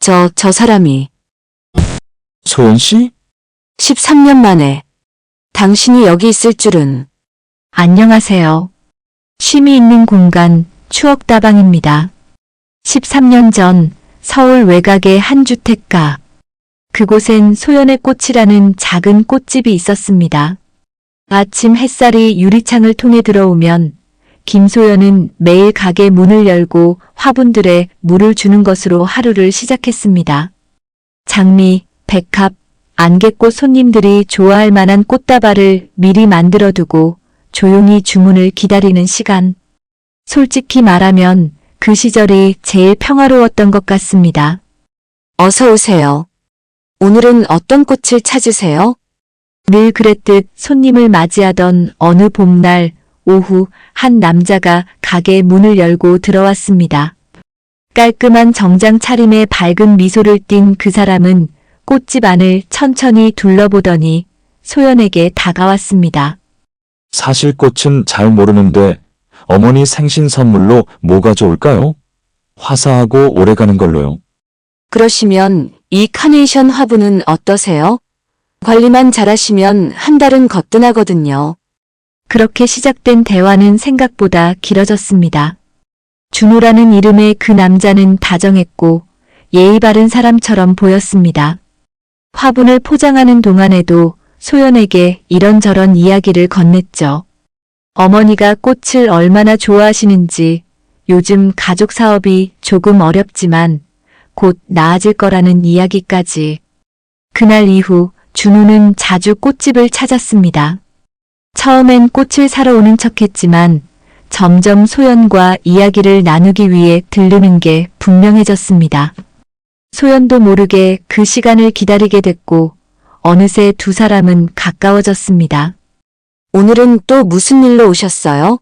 저 사람이 소연 씨? 13년 만에 당신이 여기 있을 줄은. 안녕하세요. 쉼이 있는 공간 추억다방입니다. 13년 전 서울 외곽의 한 주택가. 그곳엔 소연의 꽃이라는 작은 꽃집이 있었습니다. 아침 햇살이 유리창을 통해 들어오면 김소연은 매일 가게 문을 열고 화분들에 물을 주는 것으로 하루를 시작했습니다. 장미, 백합, 안개꽃 손님들이 좋아할 만한 꽃다발을 미리 만들어두고 조용히 주문을 기다리는 시간. 솔직히 말하면 그 시절이 제일 평화로웠던 것 같습니다. 어서 오세요. 오늘은 어떤 꽃을 찾으세요? 늘 그랬듯 손님을 맞이하던 어느 봄날 오후 한 남자가 가게 문을 열고 들어왔습니다. 깔끔한 정장 차림에 밝은 미소를 띤 그 사람은 꽃집 안을 천천히 둘러보더니 소연에게 다가왔습니다. 사실 꽃은 잘 모르는데 어머니 생신 선물로 뭐가 좋을까요? 화사하고 오래가는 걸로요. 그러시면 이 카네이션 화분은 어떠세요? 관리만 잘하시면 한 달은 거뜬하거든요. 그렇게 시작된 대화는 생각보다 길어졌습니다. 준호라는 이름의 그 남자는 다정했고 예의 바른 사람처럼 보였습니다. 화분을 포장하는 동안에도 소연에게 이런저런 이야기를 건넸죠. 어머니가 꽃을 얼마나 좋아하시는지, 요즘 가족 사업이 조금 어렵지만 곧 나아질 거라는 이야기까지. 그날 이후 준호는 자주 꽃집을 찾았습니다. 처음엔 꽃을 사러 오는 척했지만 점점 소연과 이야기를 나누기 위해 들르는 게 분명해졌습니다. 소연도 모르게 그 시간을 기다리게 됐고 어느새 두 사람은 가까워졌습니다. 오늘은 또 무슨 일로 오셨어요?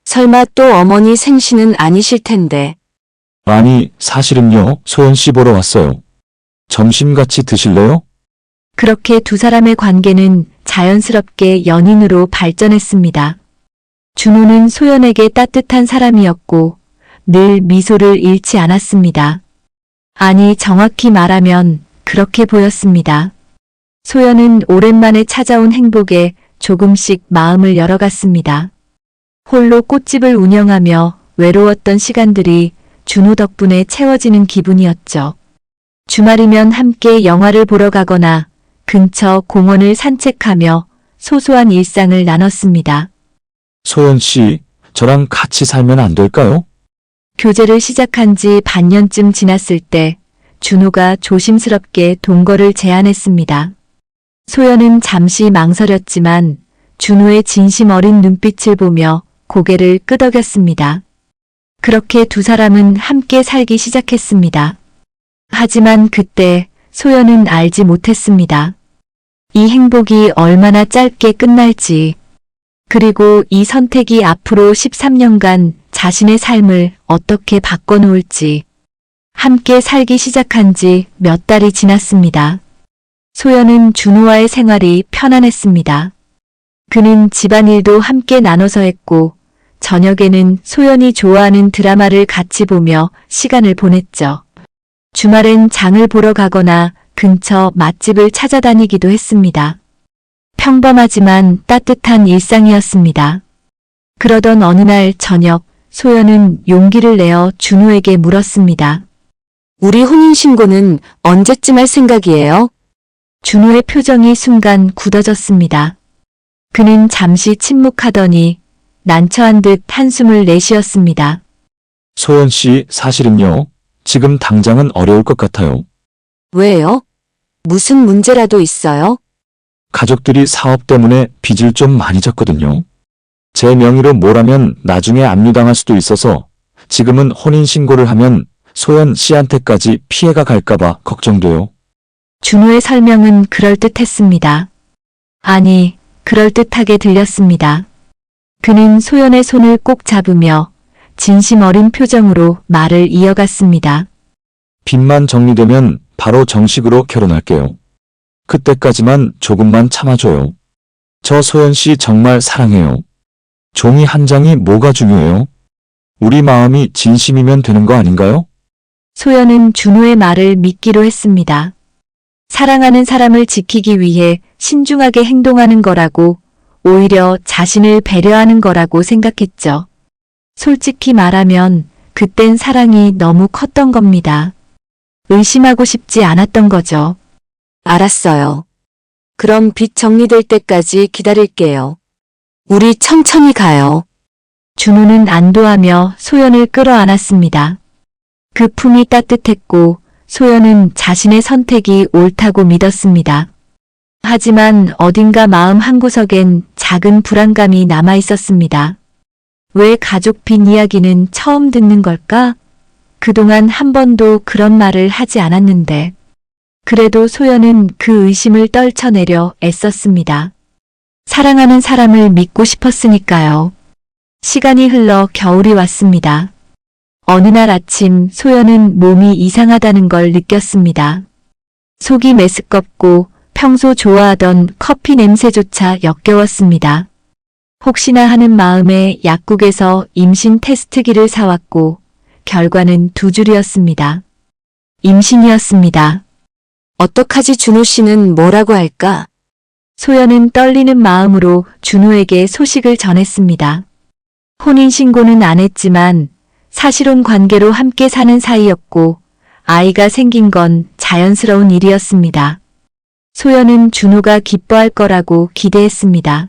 설마 또 어머니 생신은 아니실 텐데. 아니, 사실은요, 소연 씨 보러 왔어요. 점심 같이 드실래요? 그렇게 두 사람의 관계는 자연스럽게 연인으로 발전했습니다. 준호는 소연에게 따뜻한 사람이었고 늘 미소를 잃지 않았습니다. 아니, 정확히 말하면 그렇게 보였습니다. 소연은 오랜만에 찾아온 행복에 조금씩 마음을 열어갔습니다. 홀로 꽃집을 운영하며 외로웠던 시간들이 준호 덕분에 채워지는 기분이었죠. 주말이면 함께 영화를 보러 가거나 근처 공원을 산책하며 소소한 일상을 나눴습니다. 소연 씨, 저랑 같이 살면 안 될까요? 교제를 시작한 지 반년쯤 지났을 때 준호가 조심스럽게 동거를 제안했습니다. 소연은 잠시 망설였지만 준호의 진심 어린 눈빛을 보며 고개를 끄덕였습니다. 그렇게 두 사람은 함께 살기 시작했습니다. 하지만 그때 소연은 알지 못했습니다. 이 행복이 얼마나 짧게 끝날지, 그리고 이 선택이 앞으로 13년간 자신의 삶을 어떻게 바꿔놓을지. 함께 살기 시작한 지 몇 달이 지났습니다. 소연은 준호와의 생활이 편안했습니다. 그는 집안일도 함께 나눠서 했고 저녁에는 소연이 좋아하는 드라마를 같이 보며 시간을 보냈죠. 주말엔 장을 보러 가거나 근처 맛집을 찾아다니기도 했습니다. 평범하지만 따뜻한 일상이었습니다. 그러던 어느 날 저녁, 소연은 용기를 내어 준호에게 물었습니다. 우리 혼인신고는 언제쯤 할 생각이에요? 준호의 표정이 순간 굳어졌습니다. 그는 잠시 침묵하더니 난처한 듯 한숨을 내쉬었습니다. 소연 씨, 사실은요, 지금 당장은 어려울 것 같아요. 왜요? 무슨 문제라도 있어요? 가족들이 사업 때문에 빚을 좀 많이 졌거든요. 제 명의로 뭘 하면 나중에 압류당할 수도 있어서 지금은 혼인신고를 하면 소연 씨한테까지 피해가 갈까봐 걱정돼요. 준호의 설명은 그럴듯했습니다. 아니, 그럴듯하게 들렸습니다. 그는 소연의 손을 꼭 잡으며 진심 어린 표정으로 말을 이어갔습니다. 빚만 정리되면 바로 정식으로 결혼할게요. 그때까지만 조금만 참아줘요. 저 소연 씨 정말 사랑해요. 종이 한 장이 뭐가 중요해요? 우리 마음이 진심이면 되는 거 아닌가요? 소연은 준호의 말을 믿기로 했습니다. 사랑하는 사람을 지키기 위해 신중하게 행동하는 거라고, 오히려 자신을 배려하는 거라고 생각했죠. 솔직히 말하면 그땐 사랑이 너무 컸던 겁니다. 의심하고 싶지 않았던 거죠. 알았어요. 그럼 빚 정리될 때까지 기다릴게요. 우리 천천히 가요. 준호는 안도하며 소연을 끌어안았습니다. 그 품이 따뜻했고 소연은 자신의 선택이 옳다고 믿었습니다. 하지만 어딘가 마음 한구석엔 작은 불안감이 남아 있었습니다. 왜 가족 빚 이야기는 처음 듣는 걸까? 그동안 한 번도 그런 말을 하지 않았는데. 그래도 소연은 그 의심을 떨쳐내려 애썼습니다. 사랑하는 사람을 믿고 싶었으니까요. 시간이 흘러 겨울이 왔습니다. 어느 날 아침 소연은 몸이 이상하다는 걸 느꼈습니다. 속이 메스껍고 평소 좋아하던 커피 냄새조차 역겨웠습니다. 혹시나 하는 마음에 약국에서 임신 테스트기를 사왔고 결과는 두 줄이었습니다. 임신이었습니다. 어떡하지 준호 씨는 뭐라고 할까? 소연은 떨리는 마음으로 준호에게 소식을 전했습니다. 혼인신고는 안 했지만 사실혼 관계로 함께 사는 사이였고 아이가 생긴 건 자연스러운 일이었습니다. 소연은 준호가 기뻐할 거라고 기대했습니다.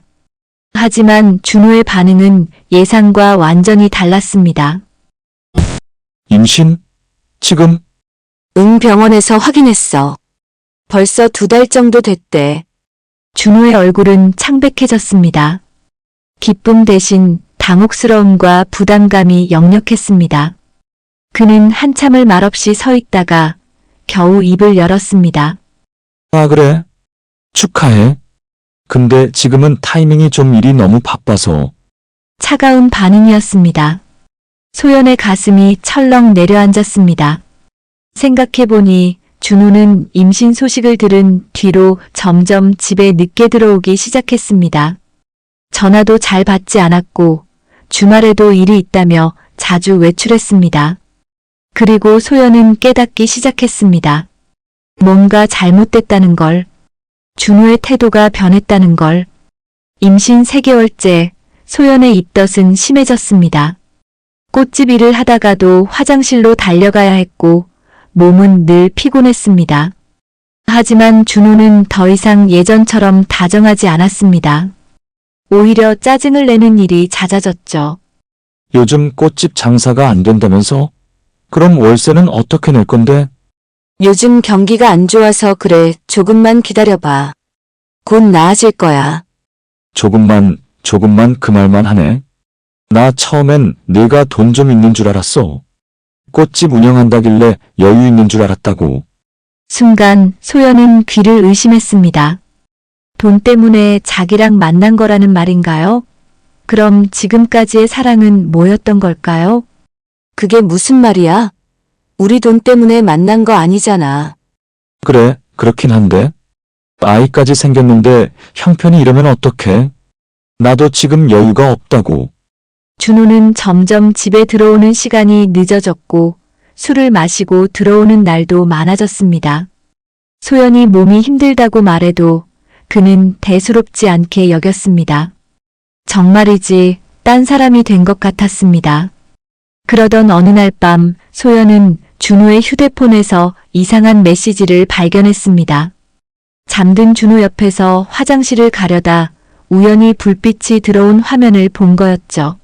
하지만 준호의 반응은 예상과 완전히 달랐습니다. 임신? 지금? 응, 병원에서 확인했어. 벌써 2달 정도 됐대. 준호의 얼굴은 창백해졌습니다. 기쁨 대신 당혹스러움과 부담감이 역력했습니다. 그는 한참을 말없이 서 있다가 겨우 입을 열었습니다. 아, 그래? 축하해. 근데 지금은 타이밍이 좀 일이 너무 바빠서. 차가운 반응이었습니다. 소연의 가슴이 철렁 내려앉았습니다. 생각해보니 준호는 임신 소식을 들은 뒤로 점점 집에 늦게 들어오기 시작했습니다. 전화도 잘 받지 않았고 주말에도 일이 있다며 자주 외출했습니다. 그리고 소연은 깨닫기 시작했습니다. 뭔가 잘못됐다는 걸, 준호의 태도가 변했다는 걸. 임신 3개월째 소연의 입덧은 심해졌습니다. 꽃집 일을 하다가도 화장실로 달려가야 했고 몸은 늘 피곤했습니다. 하지만 준호는 더 이상 예전처럼 다정하지 않았습니다. 오히려 짜증을 내는 일이 잦아졌죠. 요즘 꽃집 장사가 안 된다면서? 그럼 월세는 어떻게 낼 건데? 요즘 경기가 안 좋아서 그래. 조금만 기다려봐. 곧 나아질 거야. 조금만 그 말만 하네. 나 처음엔 네가 돈 좀 있는 줄 알았어. 꽃집 운영한다길래 여유 있는 줄 알았다고. 순간 소연은 귀를 의심했습니다. 돈 때문에 자기랑 만난 거라는 말인가요? 그럼 지금까지의 사랑은 뭐였던 걸까요? 그게 무슨 말이야? 우리 돈 때문에 만난 거 아니잖아. 그래, 그렇긴 한데. 아이까지 생겼는데 형편이 이러면 어떡해? 나도 지금 여유가 없다고. 준호는 점점 집에 들어오는 시간이 늦어졌고 술을 마시고 들어오는 날도 많아졌습니다. 소연이 몸이 힘들다고 말해도 그는 대수롭지 않게 여겼습니다. 정말이지 딴 사람이 된 것 같았습니다. 그러던 어느 날 밤 소연은 준호의 휴대폰에서 이상한 메시지를 발견했습니다. 잠든 준호 옆에서 화장실을 가려다 우연히 불빛이 들어온 화면을 본 거였죠.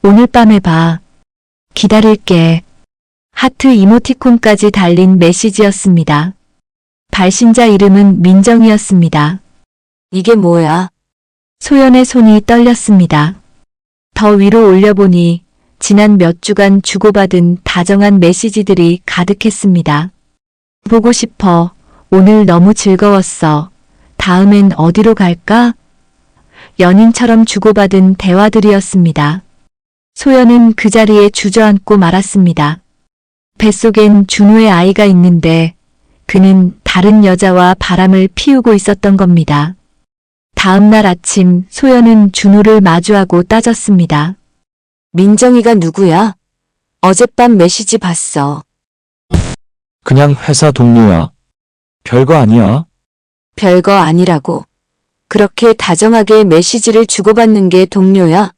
오늘 밤에 봐. 기다릴게. 하트 이모티콘까지 달린 메시지였습니다. 발신자 이름은 민정이었습니다. 이게 뭐야? 소연의 손이 떨렸습니다. 더 위로 올려보니 지난 몇 주간 주고받은 다정한 메시지들이 가득했습니다. 보고 싶어. 오늘 너무 즐거웠어. 다음엔 어디로 갈까? 연인처럼 주고받은 대화들이었습니다. 소연은 그 자리에 주저앉고 말았습니다. 뱃속엔 준호의 아이가 있는데 그는 다른 여자와 바람을 피우고 있었던 겁니다. 다음 날 아침 소연은 준호를 마주하고 따졌습니다. 민정이가 누구야? 어젯밤 메시지 봤어. 그냥 회사 동료야. 별거 아니야. 별거 아니라고. 그렇게 다정하게 메시지를 주고받는 게 동료야?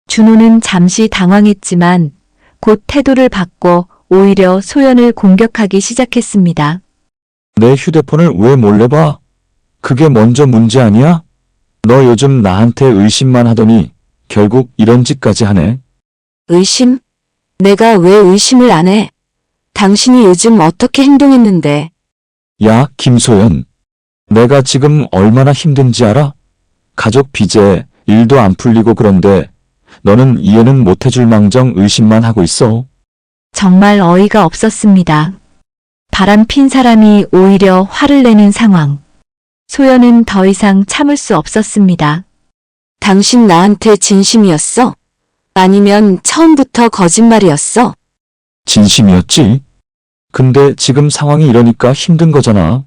준호는 잠시 당황했지만 곧 태도를 바꿔 오히려 소연을 공격하기 시작했습니다. 내 휴대폰을 왜 몰래 봐? 그게 먼저 문제 아니야? 너 요즘 나한테 의심만 하더니 결국 이런 짓까지 하네. 의심? 내가 왜 의심을 안 해? 당신이 요즘 어떻게 행동했는데? 야, 김소연. 내가 지금 얼마나 힘든지 알아? 가족 빚에 일도 안 풀리고 그런데 너는 이해는 못 해줄 망정 의심만 하고 있어. 정말 어이가 없었습니다. 바람 핀 사람이 오히려 화를 내는 상황. 소연은 더 이상 참을 수 없었습니다. 당신 나한테 진심이었어? 아니면 처음부터 거짓말이었어? 진심이었지? 근데 지금 상황이 이러니까 힘든 거잖아.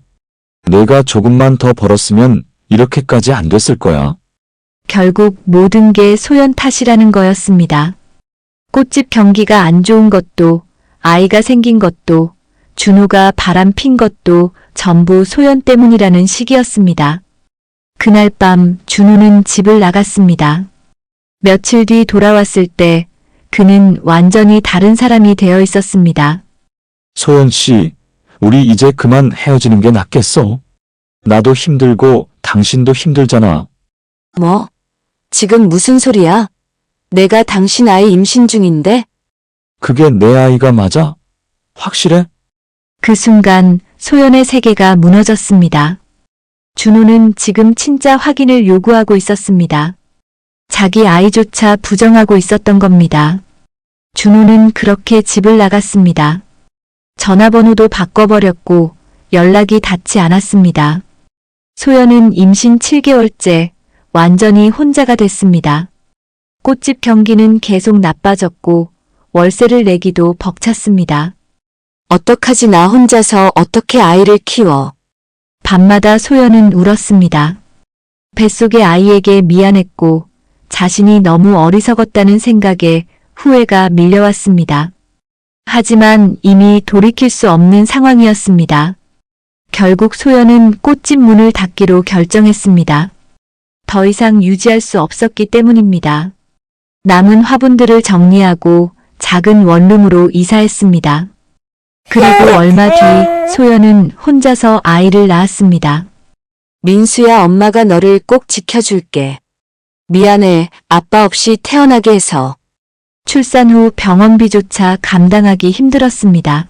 내가 조금만 더 벌었으면 이렇게까지 안 됐을 거야. 결국 모든 게 소연 탓이라는 거였습니다. 꽃집 경기가 안 좋은 것도, 아이가 생긴 것도, 준호가 바람 핀 것도 전부 소연 때문이라는 시기였습니다. 그날 밤 준호는 집을 나갔습니다. 며칠 뒤 돌아왔을 때 그는 완전히 다른 사람이 되어 있었습니다. 소연 씨, 우리 이제 그만 헤어지는 게 낫겠어. 나도 힘들고 당신도 힘들잖아. 뭐? 지금 무슨 소리야? 내가 당신 아이 임신 중인데? 그게 내 아이가 맞아? 확실해? 그 순간 소연의 세계가 무너졌습니다. 준호는 지금 친자 확인을 요구하고 있었습니다. 자기 아이조차 부정하고 있었던 겁니다. 준호는 그렇게 집을 나갔습니다. 전화번호도 바꿔버렸고 연락이 닿지 않았습니다. 소연은 임신 7개월째 완전히 혼자가 됐습니다. 꽃집 경기는 계속 나빠졌고 월세를 내기도 벅찼습니다. 어떡하지 나 혼자서 어떻게 아이를 키워? 밤마다 소연은 울었습니다. 뱃속의 아이에게 미안했고 자신이 너무 어리석었다는 생각에 후회가 밀려왔습니다. 하지만 이미 돌이킬 수 없는 상황이었습니다. 결국 소연은 꽃집 문을 닫기로 결정했습니다. 더 이상 유지할 수 없었기 때문입니다. 남은 화분들을 정리하고 작은 원룸으로 이사했습니다. 그리고 얼마 뒤 소연은 혼자서 아이를 낳았습니다. 민수야, 엄마가 너를 꼭 지켜줄게. 미안해, 아빠 없이 태어나게 해서. 출산 후 병원비조차 감당하기 힘들었습니다.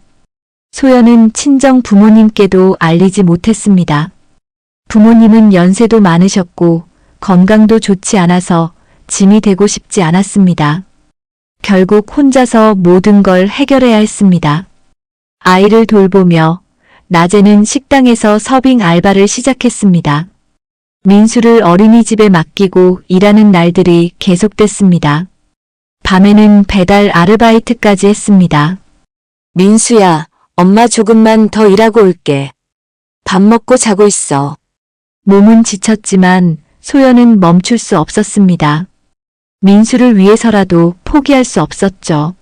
소연은 친정 부모님께도 알리지 못했습니다. 부모님은 연세도 많으셨고 건강도 좋지 않아서 짐이 되고 싶지 않았습니다. 결국 혼자서 모든 걸 해결해야 했습니다. 아이를 돌보며 낮에는 식당에서 서빙 알바를 시작했습니다. 민수를 어린이집에 맡기고 일하는 날들이 계속됐습니다. 밤에는 배달 아르바이트까지 했습니다. 민수야, 엄마 조금만 더 일하고 올게. 밥 먹고 자고 있어. 몸은 지쳤지만 소연은 멈출 수 없었습니다. 민수를 위해서라도 포기할 수 없었죠.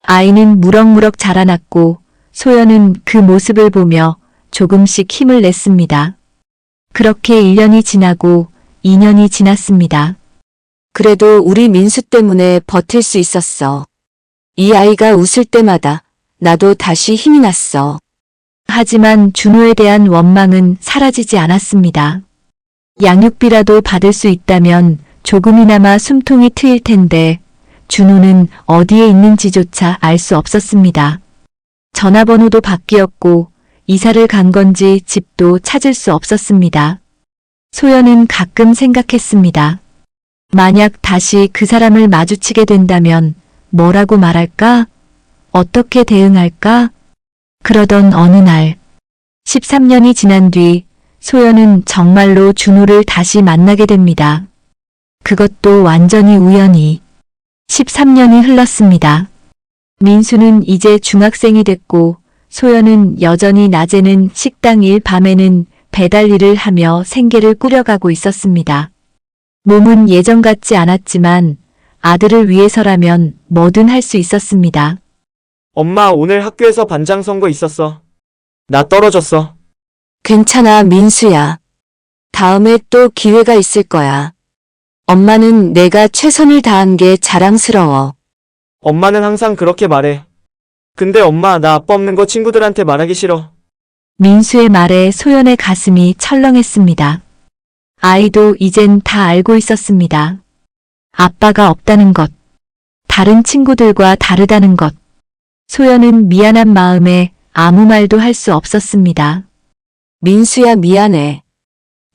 아이는 무럭무럭 자라났고 소연은 그 모습을 보며 조금씩 힘을 냈습니다. 그렇게 1년이 지나고 2년이 지났습니다. 그래도 우리 민수 때문에 버틸 수 있었어. 이 아이가 웃을 때마다 나도 다시 힘이 났어. 하지만 준호에 대한 원망은 사라지지 않았습니다. 양육비라도 받을 수 있다면 조금이나마 숨통이 트일 텐데 준호는 어디에 있는지조차 알 수 없었습니다. 전화번호도 바뀌었고 이사를 간 건지 집도 찾을 수 없었습니다. 소연은 가끔 생각했습니다. 만약 다시 그 사람을 마주치게 된다면 뭐라고 말할까? 어떻게 대응할까? 그러던 어느 날 13년이 지난 뒤 소연은 정말로 준호를 다시 만나게 됩니다. 그것도 완전히 우연히. 13년이 흘렀습니다. 민수는 이제 중학생이 됐고 소연은 여전히 낮에는 식당 일, 밤에는 배달 일을 하며 생계를 꾸려가고 있었습니다. 몸은 예전 같지 않았지만 아들을 위해서라면 뭐든 할 수 있었습니다. 엄마, 오늘 학교에서 반장 선거 있었어. 나 떨어졌어. 괜찮아, 민수야. 다음에 또 기회가 있을 거야. 엄마는 내가 최선을 다한 게 자랑스러워. 엄마는 항상 그렇게 말해. 근데 엄마, 나 아빠 없는 거 친구들한테 말하기 싫어. 민수의 말에 소연의 가슴이 철렁했습니다. 아이도 이젠 다 알고 있었습니다. 아빠가 없다는 것, 다른 친구들과 다르다는 것. 소연은 미안한 마음에 아무 말도 할 수 없었습니다. 민수야, 미안해.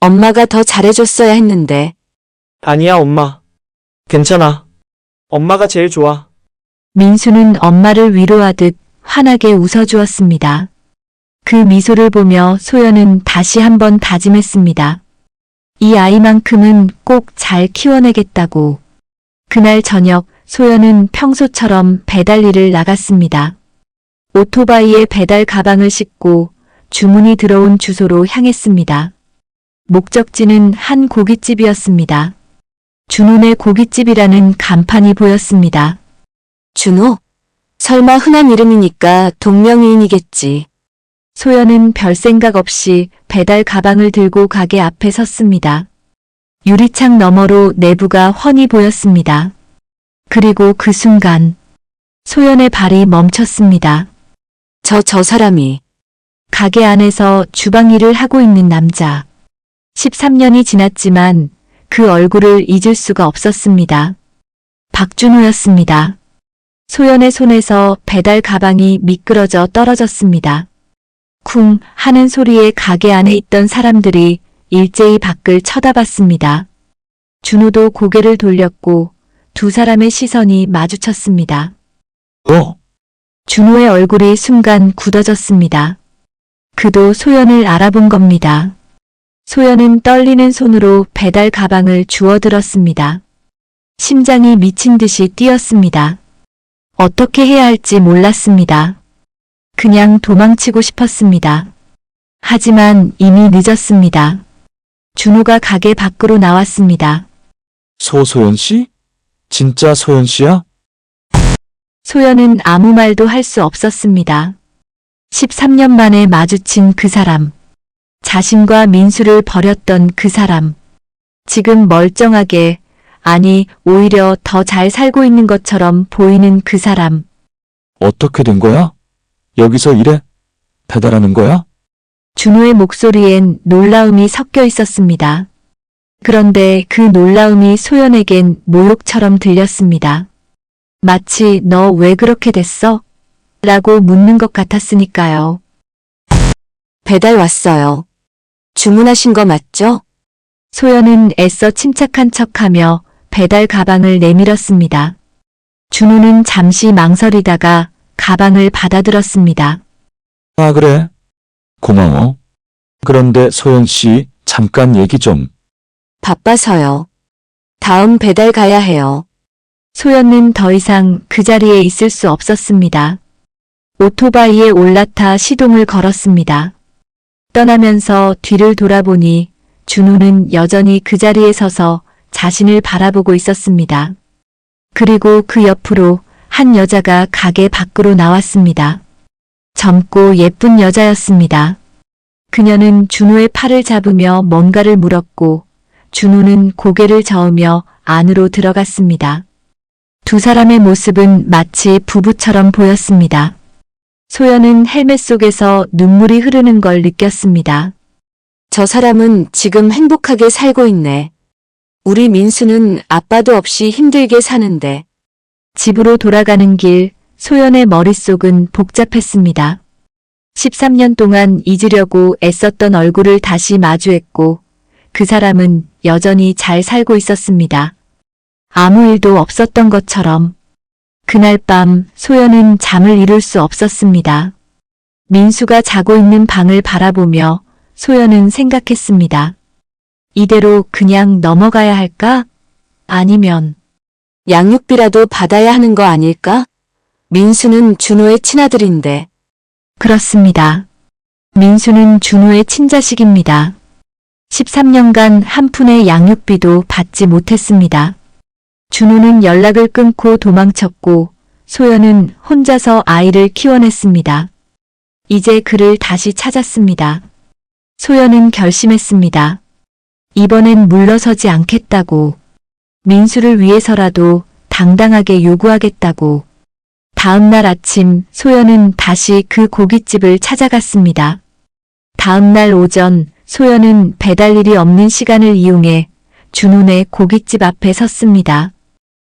엄마가 더 잘해줬어야 했는데. 아니야, 엄마. 괜찮아. 엄마가 제일 좋아. 민수는 엄마를 위로하듯 환하게 웃어주었습니다. 그 미소를 보며 소연은 다시 한번 다짐했습니다. 이 아이만큼은 꼭 잘 키워내겠다고. 그날 저녁 소연은 평소처럼 배달 일을 나갔습니다. 오토바이에 배달 가방을 싣고 주문이 들어온 주소로 향했습니다. 목적지는 한 고깃집이었습니다. 준혼의 고깃집이라는 간판이 보였습니다. 준호? 설마 흔한 이름이니까 동명이인이겠지. 소연은 별 생각 없이 배달 가방을 들고 가게 앞에 섰습니다. 유리창 너머로 내부가 훤히 보였습니다. 그리고 그 순간 소연의 발이 멈췄습니다. 저 사람이. 가게 안에서 주방 일을 하고 있는 남자. 13년이 지났지만 그 얼굴을 잊을 수가 없었습니다. 박준호였습니다. 소연의 손에서 배달 가방이 미끄러져 떨어졌습니다. 쿵 하는 소리에 가게 안에 있던 사람들이 일제히 밖을 쳐다봤습니다. 준호도 고개를 돌렸고 두 사람의 시선이 마주쳤습니다. 준호의 얼굴이 순간 굳어졌습니다. 그도 소연을 알아본 겁니다. 소연은 떨리는 손으로 배달 가방을 주워들었습니다. 심장이 미친 듯이 뛰었습니다. 어떻게 해야 할지 몰랐습니다. 그냥 도망치고 싶었습니다. 하지만 이미 늦었습니다. 준호가 가게 밖으로 나왔습니다. 소소연 씨? 진짜 소연 씨야? 소연은 아무 말도 할 수 없었습니다. 13년 만에 마주친 그 사람. 자신과 민수를 버렸던 그 사람. 지금 멀쩡하게, 아니 오히려 더 잘 살고 있는 것처럼 보이는 그 사람. 어떻게 된 거야? 여기서 일해? 배달하는 거야? 준호의 목소리엔 놀라움이 섞여 있었습니다. 그런데 그 놀라움이 소연에겐 모욕처럼 들렸습니다. 마치 너 왜 그렇게 됐어? 라고 묻는 것 같았으니까요. 배달 왔어요. 주문하신 거 맞죠? 소연은 애써 침착한 척하며 배달 가방을 내밀었습니다. 준호는 잠시 망설이다가 가방을 받아들었습니다. 아, 그래. 고마워. 그런데 소연 씨, 잠깐 얘기 좀. 바빠서요. 다음 배달 가야 해요. 소연은 더 이상 그 자리에 있을 수 없었습니다. 오토바이에 올라타 시동을 걸었습니다. 떠나면서 뒤를 돌아보니 준호는 여전히 그 자리에 서서 자신을 바라보고 있었습니다. 그리고 그 옆으로 한 여자가 가게 밖으로 나왔습니다. 젊고 예쁜 여자였습니다. 그녀는 준호의 팔을 잡으며 뭔가를 물었고 준호는 고개를 저으며 안으로 들어갔습니다. 두 사람의 모습은 마치 부부처럼 보였습니다. 소연은 헬멧 속에서 눈물이 흐르는 걸 느꼈습니다. 저 사람은 지금 행복하게 살고 있네. 우리 민수는 아빠도 없이 힘들게 사는데. 집으로 돌아가는 길, 소연의 머릿속은 복잡했습니다. 13년 동안 잊으려고 애썼던 얼굴을 다시 마주했고 그 사람은 여전히 잘 살고 있었습니다. 아무 일도 없었던 것처럼. 그날 밤 소연은 잠을 이룰 수 없었습니다. 민수가 자고 있는 방을 바라보며 소연은 생각했습니다. 이대로 그냥 넘어가야 할까? 아니면 양육비라도 받아야 하는 거 아닐까? 민수는 준호의 친아들인데. 그렇습니다. 민수는 준호의 친자식입니다. 13년간 한 푼의 양육비도 받지 못했습니다. 준호는 연락을 끊고 도망쳤고 소연은 혼자서 아이를 키워냈습니다. 이제 그를 다시 찾았습니다. 소연은 결심했습니다. 이번엔 물러서지 않겠다고. 민수를 위해서라도 당당하게 요구하겠다고. 다음 날 아침 소연은 다시 그 고깃집을 찾아갔습니다. 다음 날 오전 소연은 배달일이 없는 시간을 이용해 준훈의 고깃집 앞에 섰습니다.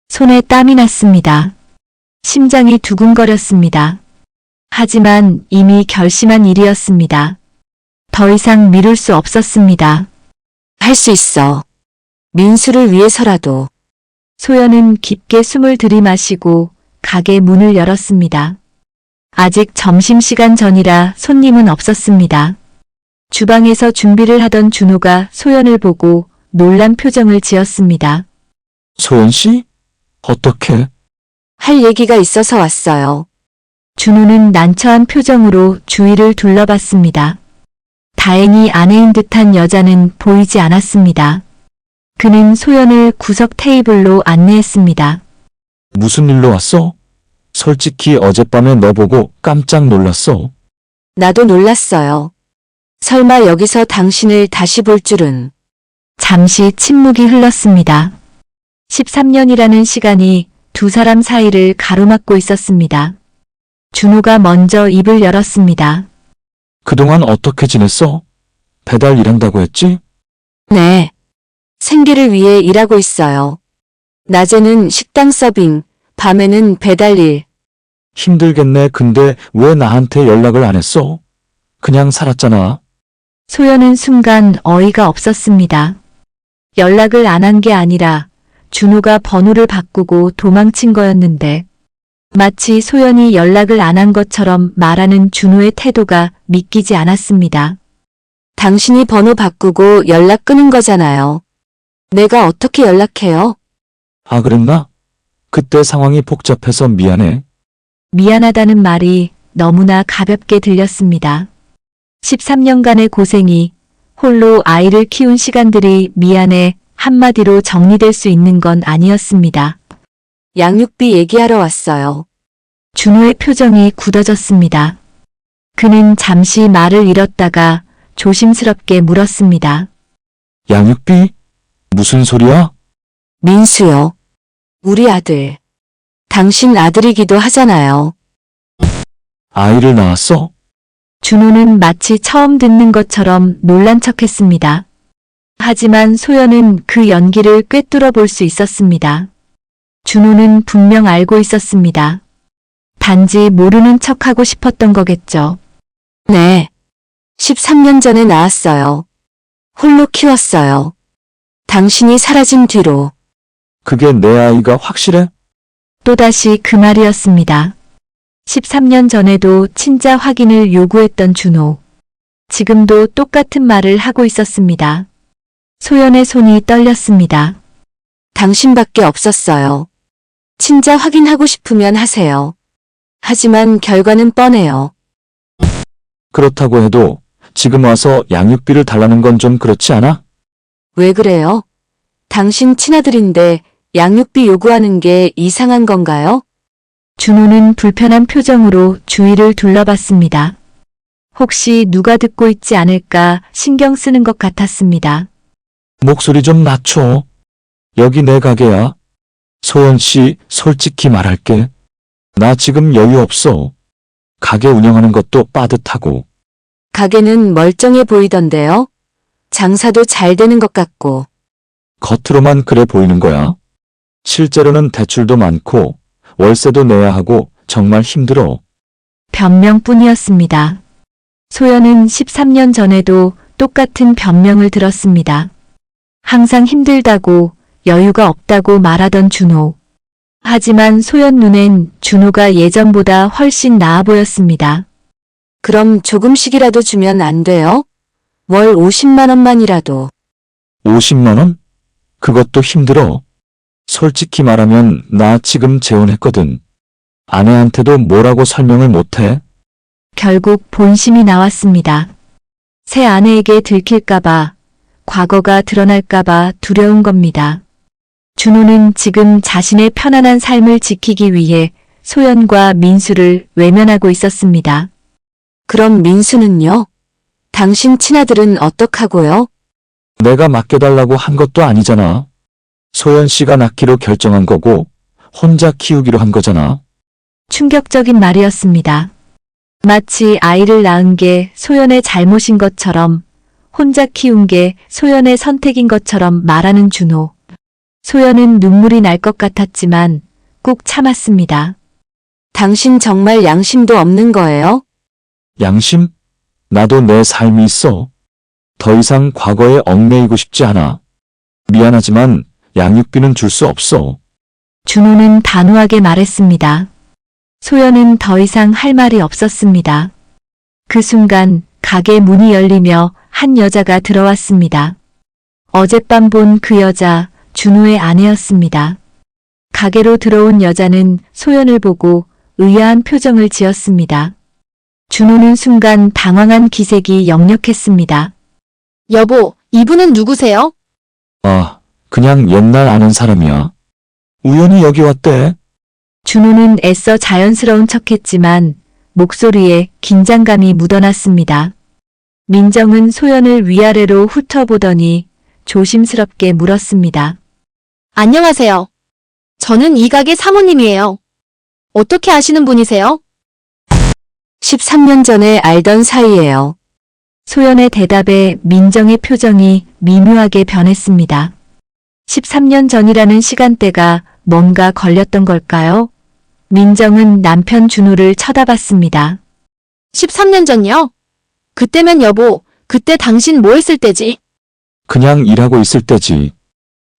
손에 땀이 났습니다. 심장이 두근거렸습니다. 하지만 이미 결심한 일이었습니다. 더 이상 미룰 수 없었습니다. 할 수 있어. 민수를 위해서라도. 소연은 깊게 숨을 들이마시고 가게 문을 열었습니다. 아직 점심시간 전이라 손님은 없었습니다. 주방에서 준비를 하던 준호가 소연을 보고 놀란 표정을 지었습니다. 소연 씨? 어떻게? 할 얘기가 있어서 왔어요. 준호는 난처한 표정으로 주위를 둘러봤습니다. 다행히 아내인 듯한 여자는 보이지 않았습니다. 그는 소연을 구석 테이블로 안내했습니다. 무슨 일로 왔어? 솔직히 어젯밤에 너 보고 깜짝 놀랐어. 나도 놀랐어요. 설마 여기서 당신을 다시 볼 줄은. 잠시 침묵이 흘렀습니다. 13년이라는 시간이 두 사람 사이를 가로막고 있었습니다. 준호가 먼저 입을 열었습니다. 그동안 어떻게 지냈어? 배달 일한다고 했지? 네. 생계를 위해 일하고 있어요. 낮에는 식당 서빙, 밤에는 배달일. 힘들겠네. 근데 왜 나한테 연락을 안 했어? 그냥 살았잖아. 소연은 순간 어이가 없었습니다. 연락을 안 한 게 아니라 준호가 번호를 바꾸고 도망친 거였는데 마치 소연이 연락을 안 한 것처럼 말하는 준호의 태도가 믿기지 않았습니다. 당신이 번호 바꾸고 연락 끊은 거잖아요. 내가 어떻게 연락해요? 아, 그랬나? 그때 상황이 복잡해서 미안해. 미안하다는 말이 너무나 가볍게 들렸습니다. 13년간의 고생이 홀로 아이를 키운 시간들이 미안해 한마디로 정리될 수 있는 건 아니었습니다. 양육비 얘기하러 왔어요. 준호의 표정이 굳어졌습니다. 그는 잠시 말을 잃었다가 조심스럽게 물었습니다. 양육비? 무슨 소리야? 민수요. 우리 아들. 당신 아들이기도 하잖아요. 아이를 낳았어? 준호는 마치 처음 듣는 것처럼 놀란 척했습니다. 하지만 소연은 그 연기를 꿰뚫어 볼 수 있었습니다. 준호는 분명 알고 있었습니다. 단지 모르는 척하고 싶었던 거겠죠. 네. 13년 전에 낳았어요. 홀로 키웠어요. 당신이 사라진 뒤로. 그게 내 아이가 확실해? 또다시 그 말이었습니다. 13년 전에도 친자 확인을 요구했던 준호. 지금도 똑같은 말을 하고 있었습니다. 소연의 손이 떨렸습니다. 당신밖에 없었어요. 친자 확인하고 싶으면 하세요. 하지만 결과는 뻔해요. 그렇다고 해도 지금 와서 양육비를 달라는 건 좀 그렇지 않아? 왜 그래요? 당신 친아들인데 양육비 요구하는 게 이상한 건가요? 준호는 불편한 표정으로 주위를 둘러봤습니다. 혹시 누가 듣고 있지 않을까 신경 쓰는 것 같았습니다. 목소리 좀 낮춰. 여기 내 가게야. 소연 씨, 솔직히 말할게. 나 지금 여유 없어. 가게 운영하는 것도 빠듯하고. 가게는 멀쩡해 보이던데요? 장사도 잘 되는 것 같고. 겉으로만 그래 보이는 거야. 실제로는 대출도 많고 월세도 내야 하고 정말 힘들어. 변명뿐이었습니다. 소연은 13년 전에도 똑같은 변명을 들었습니다. 항상 힘들다고 여유가 없다고 말하던 준호. 하지만 소연 눈엔 준호가 예전보다 훨씬 나아 보였습니다. 그럼 조금씩이라도 주면 안 돼요? 월 50만 원만이라도. 50만 원? 그것도 힘들어. 솔직히 말하면 나 지금 재혼했거든. 아내한테도 뭐라고 설명을 못해. 결국 본심이 나왔습니다. 새 아내에게 들킬까봐, 과거가 드러날까봐 두려운 겁니다. 준호는 지금 자신의 편안한 삶을 지키기 위해 소연과 민수를 외면하고 있었습니다. 그럼 민수는요? 당신 친아들은 어떡하고요? 내가 맡겨달라고 한 것도 아니잖아. 소연 씨가 낳기로 결정한 거고 혼자 키우기로 한 거잖아. 충격적인 말이었습니다. 마치 아이를 낳은 게 소연의 잘못인 것처럼, 혼자 키운 게 소연의 선택인 것처럼 말하는 준호. 소연은 눈물이 날 것 같았지만 꾹 참았습니다. 당신 정말 양심도 없는 거예요? 양심? 나도 내 삶이 있어. 더 이상 과거에 얽매이고 싶지 않아. 미안하지만 양육비는 줄 수 없어. 준호는 단호하게 말했습니다. 소연은 더 이상 할 말이 없었습니다. 그 순간 가게 문이 열리며 한 여자가 들어왔습니다. 어젯밤 본 그 여자, 준호의 아내였습니다. 가게로 들어온 여자는 소연을 보고 의아한 표정을 지었습니다. 준호는 순간 당황한 기색이 역력했습니다. 여보, 이분은 누구세요? 아, 그냥 옛날 아는 사람이야. 우연히 여기 왔대. 준호는 애써 자연스러운 척했지만 목소리에 긴장감이 묻어났습니다. 민정은 소연을 위아래로 훑어보더니 조심스럽게 물었습니다. 안녕하세요. 저는 이 가게 사모님이에요. 어떻게 아시는 분이세요? 13년 전에 알던 사이예요. 소연의 대답에 민정의 표정이 미묘하게 변했습니다. 13년 전이라는 시간대가 뭔가 걸렸던 걸까요? 민정은 남편 준호를 쳐다봤습니다. 13년 전요? 그때면 여보, 그때 당신 뭐 했을 때지? 그냥 일하고 있을 때지.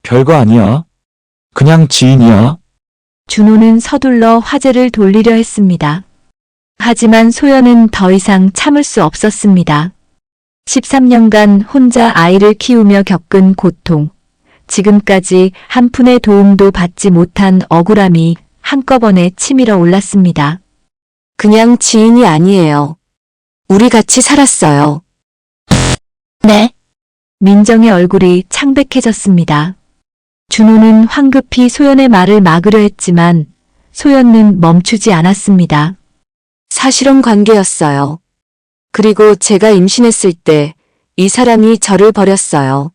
별거 아니야. 그냥 지인이야. 준호는 서둘러 화제를 돌리려 했습니다. 하지만 소연은 더 이상 참을 수 없었습니다. 13년간 혼자 아이를 키우며 겪은 고통, 지금까지 한 푼의 도움도 받지 못한 억울함이 한꺼번에 치밀어 올랐습니다. 그냥 지인이 아니에요. 우리 같이 살았어요. 네. 민정의 얼굴이 창백해졌습니다. 준호는 황급히 소연의 말을 막으려 했지만 소연은 멈추지 않았습니다. 사실혼 관계였어요. 그리고 제가 임신했을 때 이 사람이 저를 버렸어요.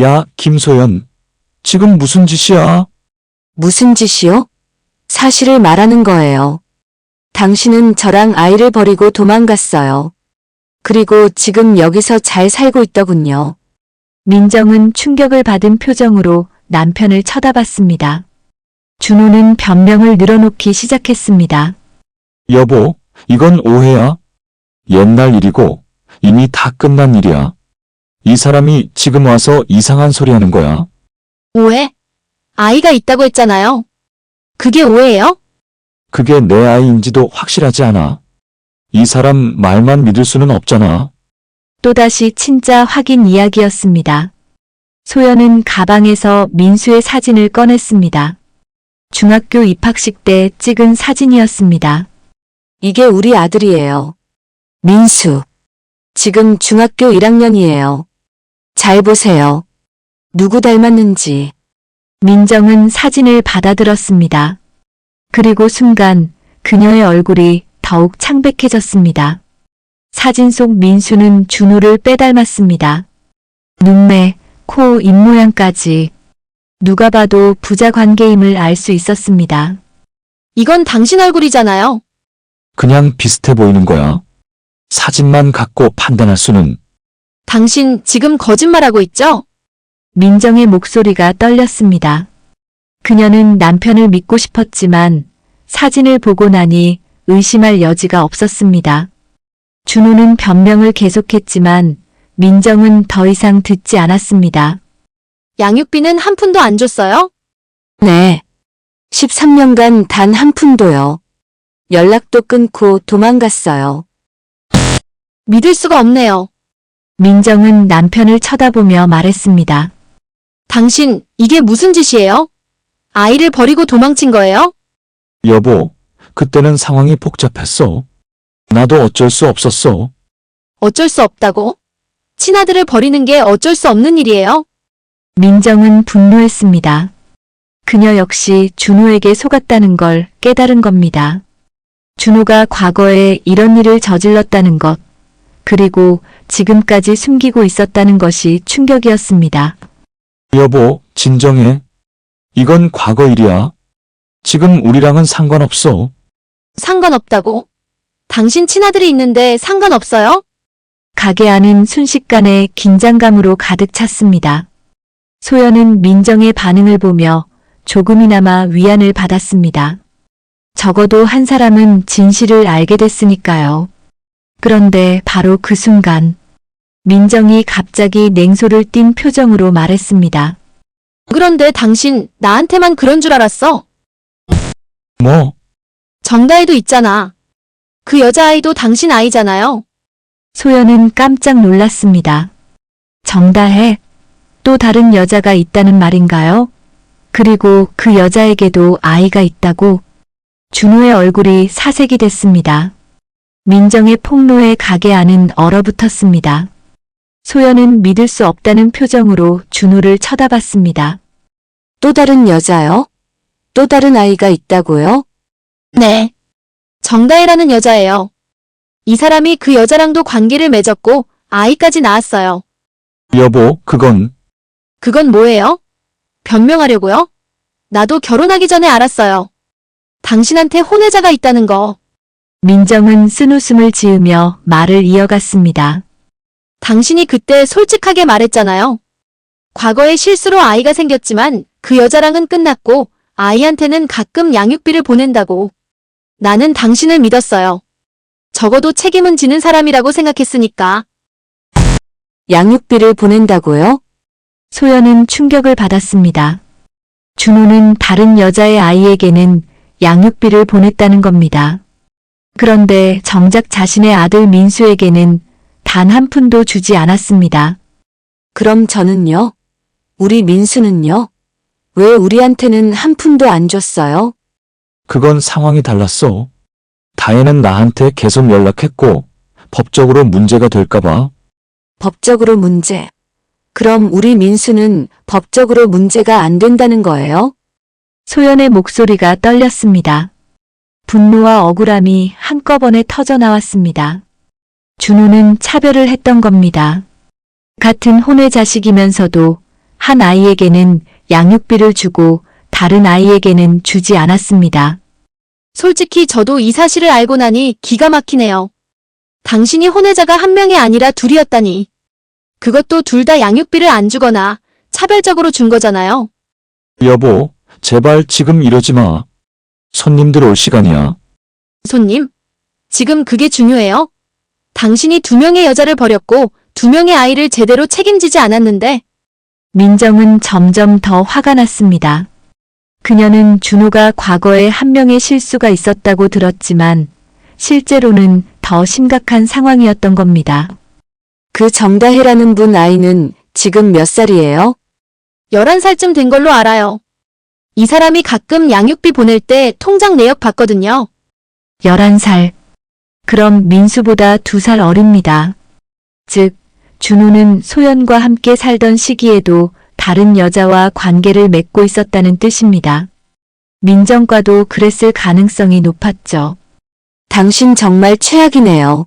야, 김소연. 지금 무슨 짓이야? 무슨 짓이요? 사실을 말하는 거예요. 당신은 저랑 아이를 버리고 도망갔어요. 그리고 지금 여기서 잘 살고 있더군요. 민정은 충격을 받은 표정으로 남편을 쳐다봤습니다. 준호는 변명을 늘어놓기 시작했습니다. 여보, 이건 오해야. 옛날 일이고 이미 다 끝난 일이야. 이 사람이 지금 와서 이상한 소리 하는 거야. 오해? 아이가 있다고 했잖아요. 그게 오해예요? 그게 내 아이인지도 확실하지 않아. 이 사람 말만 믿을 수는 없잖아. 또다시 친자 확인 이야기였습니다. 소연은 가방에서 민수의 사진을 꺼냈습니다. 중학교 입학식 때 찍은 사진이었습니다. 이게 우리 아들이에요. 민수. 지금 중학교 1학년이에요. 잘 보세요. 누구 닮았는지. 민정은 사진을 받아들었습니다. 그리고 순간 그녀의 얼굴이 더욱 창백해졌습니다. 사진 속 민수는 준호를 빼닮았습니다. 눈매, 코, 입모양까지 누가 봐도 부자 관계임을 알 수 있었습니다. 이건 당신 얼굴이잖아요. 그냥 비슷해 보이는 거야. 사진만 갖고 판단할 수는. 당신 지금 거짓말하고 있죠? 민정의 목소리가 떨렸습니다. 그녀는 남편을 믿고 싶었지만 사진을 보고 나니 의심할 여지가 없었습니다. 준호는 변명을 계속했지만 민정은 더 이상 듣지 않았습니다. 양육비는 한 푼도 안 줬어요? 네. 13년간 단 한 푼도요. 연락도 끊고 도망갔어요. 믿을 수가 없네요. 민정은 남편을 쳐다보며 말했습니다. 당신, 이게 무슨 짓이에요? 아이를 버리고 도망친 거예요? 여보, 그때는 상황이 복잡했어. 나도 어쩔 수 없었어. 어쩔 수 없다고? 친아들을 버리는 게 어쩔 수 없는 일이에요? 민정은 분노했습니다. 그녀 역시 준호에게 속았다는 걸 깨달은 겁니다. 준호가 과거에 이런 일을 저질렀다는 것, 그리고 지금까지 숨기고 있었다는 것이 충격이었습니다. 여보, 진정해. 이건 과거 일이야. 지금 우리랑은 상관없어. 상관없다고? 당신 친아들이 있는데 상관없어요? 가게 안은 순식간에 긴장감으로 가득 찼습니다. 소연은 민정의 반응을 보며 조금이나마 위안을 받았습니다. 적어도 한 사람은 진실을 알게 됐으니까요. 그런데 바로 그 순간 민정이 갑자기 냉소를 띤 표정으로 말했습니다. 그런데 당신 나한테만 그런 줄 알았어? 뭐? 정다혜도 있잖아. 그 여자아이도 당신 아이잖아요. 소연은 깜짝 놀랐습니다. 정다혜, 또 다른 여자가 있다는 말인가요? 그리고 그 여자에게도 아이가 있다고? 준호의 얼굴이 사색이 됐습니다. 민정의 폭로에 가게 안은 얼어붙었습니다. 소연은 믿을 수 없다는 표정으로 준호를 쳐다봤습니다. 또 다른 여자요? 또 다른 아이가 있다고요? 네. 정다혜라는 여자예요. 이 사람이 그 여자랑도 관계를 맺었고 아이까지 낳았어요. 여보, 그건 그건 뭐예요? 변명하려고요? 나도 결혼하기 전에 알았어요. 당신한테 혼외자가 있다는 거. 민정은 쓴웃음을 지으며 말을 이어갔습니다. 당신이 그때 솔직하게 말했잖아요. 과거에 실수로 아이가 생겼지만 그 여자랑은 끝났고 아이한테는 가끔 양육비를 보낸다고. 나는 당신을 믿었어요. 적어도 책임은 지는 사람이라고 생각했으니까. 양육비를 보낸다고요? 소연은 충격을 받았습니다. 준호는 다른 여자의 아이에게는 양육비를 보냈다는 겁니다. 그런데 정작 자신의 아들 민수에게는 단 한 푼도 주지 않았습니다. 그럼 저는요? 우리 민수는요? 왜 우리한테는 한 푼도 안 줬어요? 그건 상황이 달랐어. 다혜는 나한테 계속 연락했고 법적으로 문제가 될까봐. 법적으로 문제. 그럼 우리 민수는 법적으로 문제가 안 된다는 거예요? 소연의 목소리가 떨렸습니다. 분노와 억울함이 한꺼번에 터져 나왔습니다. 준호는 차별을 했던 겁니다. 같은 혼외 자식이면서도 한 아이에게는 양육비를 주고 다른 아이에게는 주지 않았습니다. 솔직히 저도 이 사실을 알고 나니 기가 막히네요. 당신이 혼외자가 한 명이 아니라 둘이었다니. 그것도 둘 다 양육비를 안 주거나 차별적으로 준 거잖아요. 여보, 제발 지금 이러지 마. 손님들 올 시간이야. 손님, 지금 그게 중요해요? 당신이 2명의 여자를 버렸고 2명의 아이를 제대로 책임지지 않았는데 민정은 점점 더 화가 났습니다. 그녀는 준호가 과거에 한 명의 실수가 있었다고 들었지만 실제로는 더 심각한 상황이었던 겁니다. 그 정다혜라는 분 아이는 지금 몇 살이에요? 11살쯤 된 걸로 알아요. 이 사람이 가끔 양육비 보낼 때 통장 내역 봤거든요. 11살. 그럼 민수보다 2살 어립니다. 즉, 준호는 소연과 함께 살던 시기에도 다른 여자와 관계를 맺고 있었다는 뜻입니다. 민정과도 그랬을 가능성이 높았죠. 당신 정말 최악이네요.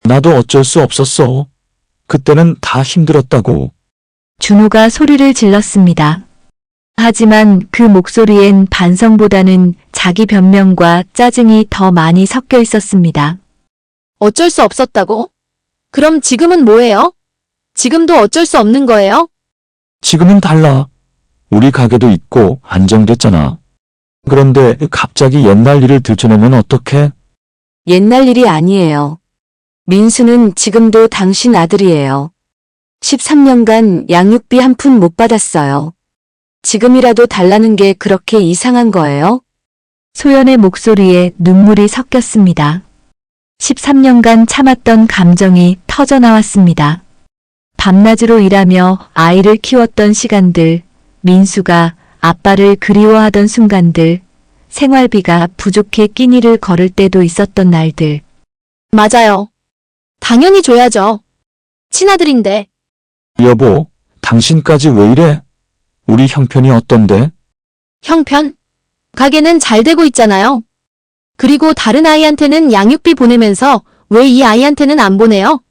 나도 어쩔 수 없었어. 그때는 다 힘들었다고. 준호가 소리를 질렀습니다. 하지만 그 목소리엔 반성보다는 자기 변명과 짜증이 더 많이 섞여 있었습니다. 어쩔 수 없었다고? 그럼 지금은 뭐예요? 지금도 어쩔 수 없는 거예요? 지금은 달라. 우리 가게도 있고 안정됐잖아. 그런데 갑자기 옛날 일을 들춰내면 어떡해? 옛날 일이 아니에요. 민수는 지금도 당신 아들이에요. 13년간 양육비 한 푼 못 받았어요. 지금이라도 달라는 게 그렇게 이상한 거예요? 소연의 목소리에 눈물이 섞였습니다. 13년간 참았던 감정이 터져 나왔습니다. 밤낮으로 일하며 아이를 키웠던 시간들, 민수가 아빠를 그리워하던 순간들, 생활비가 부족해 끼니를 걸을 때도 있었던 날들. 맞아요. 당연히 줘야죠. 친아들인데. 여보, 당신까지 왜 이래? 우리 형편이 어떤데? 형편? 가게는 잘 되고 있잖아요. 그리고 다른 아이한테는 양육비 보내면서 왜 이 아이한테는 안 보내요?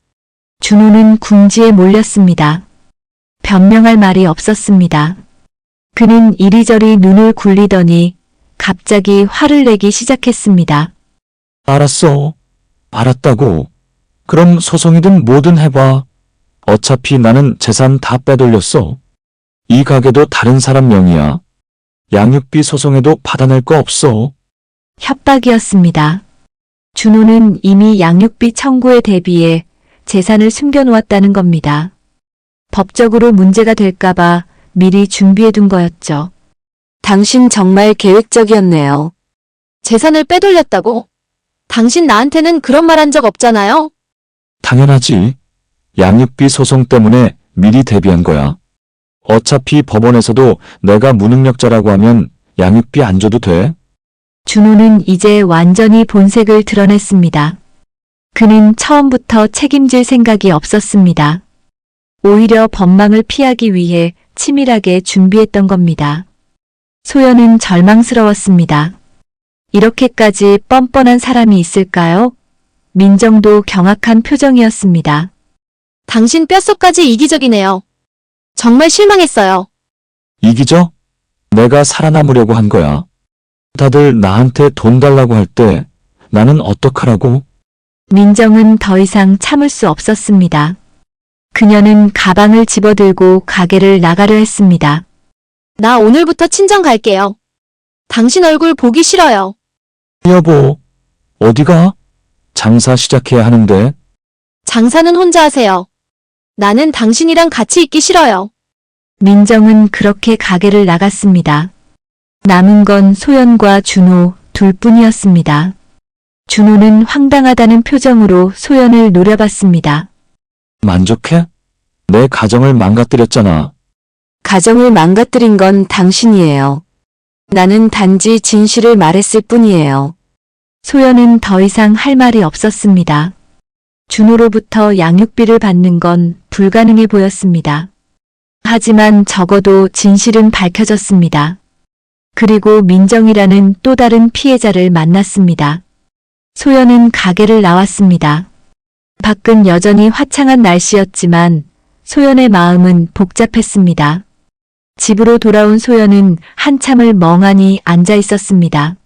준호는 궁지에 몰렸습니다. 변명할 말이 없었습니다. 그는 이리저리 눈을 굴리더니 갑자기 화를 내기 시작했습니다. 알았어. 알았다고. 그럼 소송이든 뭐든 해봐. 어차피 나는 재산 다 빼돌렸어. 이 가게도 다른 사람 명의야. 양육비 소송에도 받아낼 거 없어. 협박이었습니다. 준호는 이미 양육비 청구에 대비해 재산을 숨겨놓았다는 겁니다. 법적으로 문제가 될까봐 미리 준비해둔 거였죠. 당신 정말 계획적이었네요. 재산을 빼돌렸다고? 당신 나한테는 그런 말 한 적 없잖아요. 당연하지. 양육비 소송 때문에 미리 대비한 거야. 어차피 법원에서도 내가 무능력자라고 하면 양육비 안 줘도 돼. 준호는 이제 완전히 본색을 드러냈습니다. 그는 처음부터 책임질 생각이 없었습니다. 오히려 법망을 피하기 위해 치밀하게 준비했던 겁니다. 소연은 절망스러웠습니다. 이렇게까지 뻔뻔한 사람이 있을까요? 민정도 경악한 표정이었습니다. 당신 뼛속까지 이기적이네요. 정말 실망했어요. 이기적? 내가 살아남으려고 한 거야. 다들 나한테 돈 달라고 할 때 나는 어떡하라고? 민정은 더 이상 참을 수 없었습니다. 그녀는 가방을 집어들고 가게를 나가려 했습니다. 나 오늘부터 친정 갈게요. 당신 얼굴 보기 싫어요. 여보, 어디가? 장사 시작해야 하는데. 장사는 혼자 하세요. 나는 당신이랑 같이 있기 싫어요. 민정은 그렇게 가게를 나갔습니다. 남은 건 소연과 준호 둘뿐이었습니다. 준호는 황당하다는 표정으로 소연을 노려봤습니다. 만족해? 내 가정을 망가뜨렸잖아. 가정을 망가뜨린 건 당신이에요. 나는 단지 진실을 말했을 뿐이에요. 소연은 더 이상 할 말이 없었습니다. 준호로부터 양육비를 받는 건 불가능해 보였습니다. 하지만 적어도 진실은 밝혀졌습니다. 그리고 민정이라는 또 다른 피해자를 만났습니다. 소연은 가게를 나왔습니다. 밖은 여전히 화창한 날씨였지만 소연의 마음은 복잡했습니다. 집으로 돌아온 소연은 한참을 멍하니 앉아 있었습니다.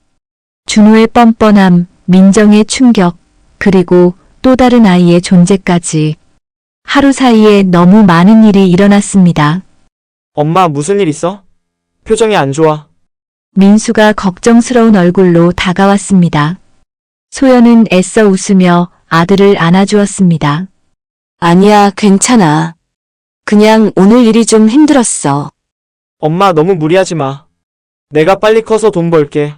준호의 뻔뻔함, 민정의 충격, 그리고 또 다른 아이의 존재까지. 하루 사이에 너무 많은 일이 일어났습니다. 엄마 무슨 일 있어? 표정이 안 좋아. 민수가 걱정스러운 얼굴로 다가왔습니다. 소연은 애써 웃으며 아들을 안아주었습니다. 아니야, 괜찮아. 그냥 오늘 일이 좀 힘들었어. 엄마 너무 무리하지 마. 내가 빨리 커서 돈 벌게.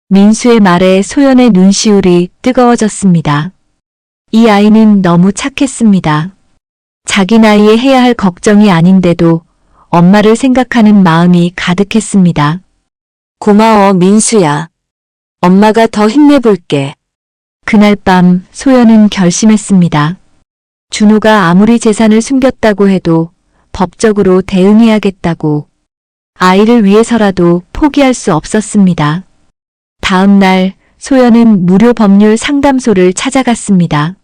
민수의 말에 소연의 눈시울이 뜨거워졌습니다. 이 아이는 너무 착했습니다. 자기 나이에 해야 할 걱정이 아닌데도 엄마를 생각하는 마음이 가득했습니다. 고마워, 민수야. 엄마가 더 힘내볼게. 그날 밤 소연은 결심했습니다. 준호가 아무리 재산을 숨겼다고 해도 법적으로 대응해야겠다고. 아이를 위해서라도 포기할 수 없었습니다. 다음 날 소연은 무료 법률 상담소를 찾아갔습니다.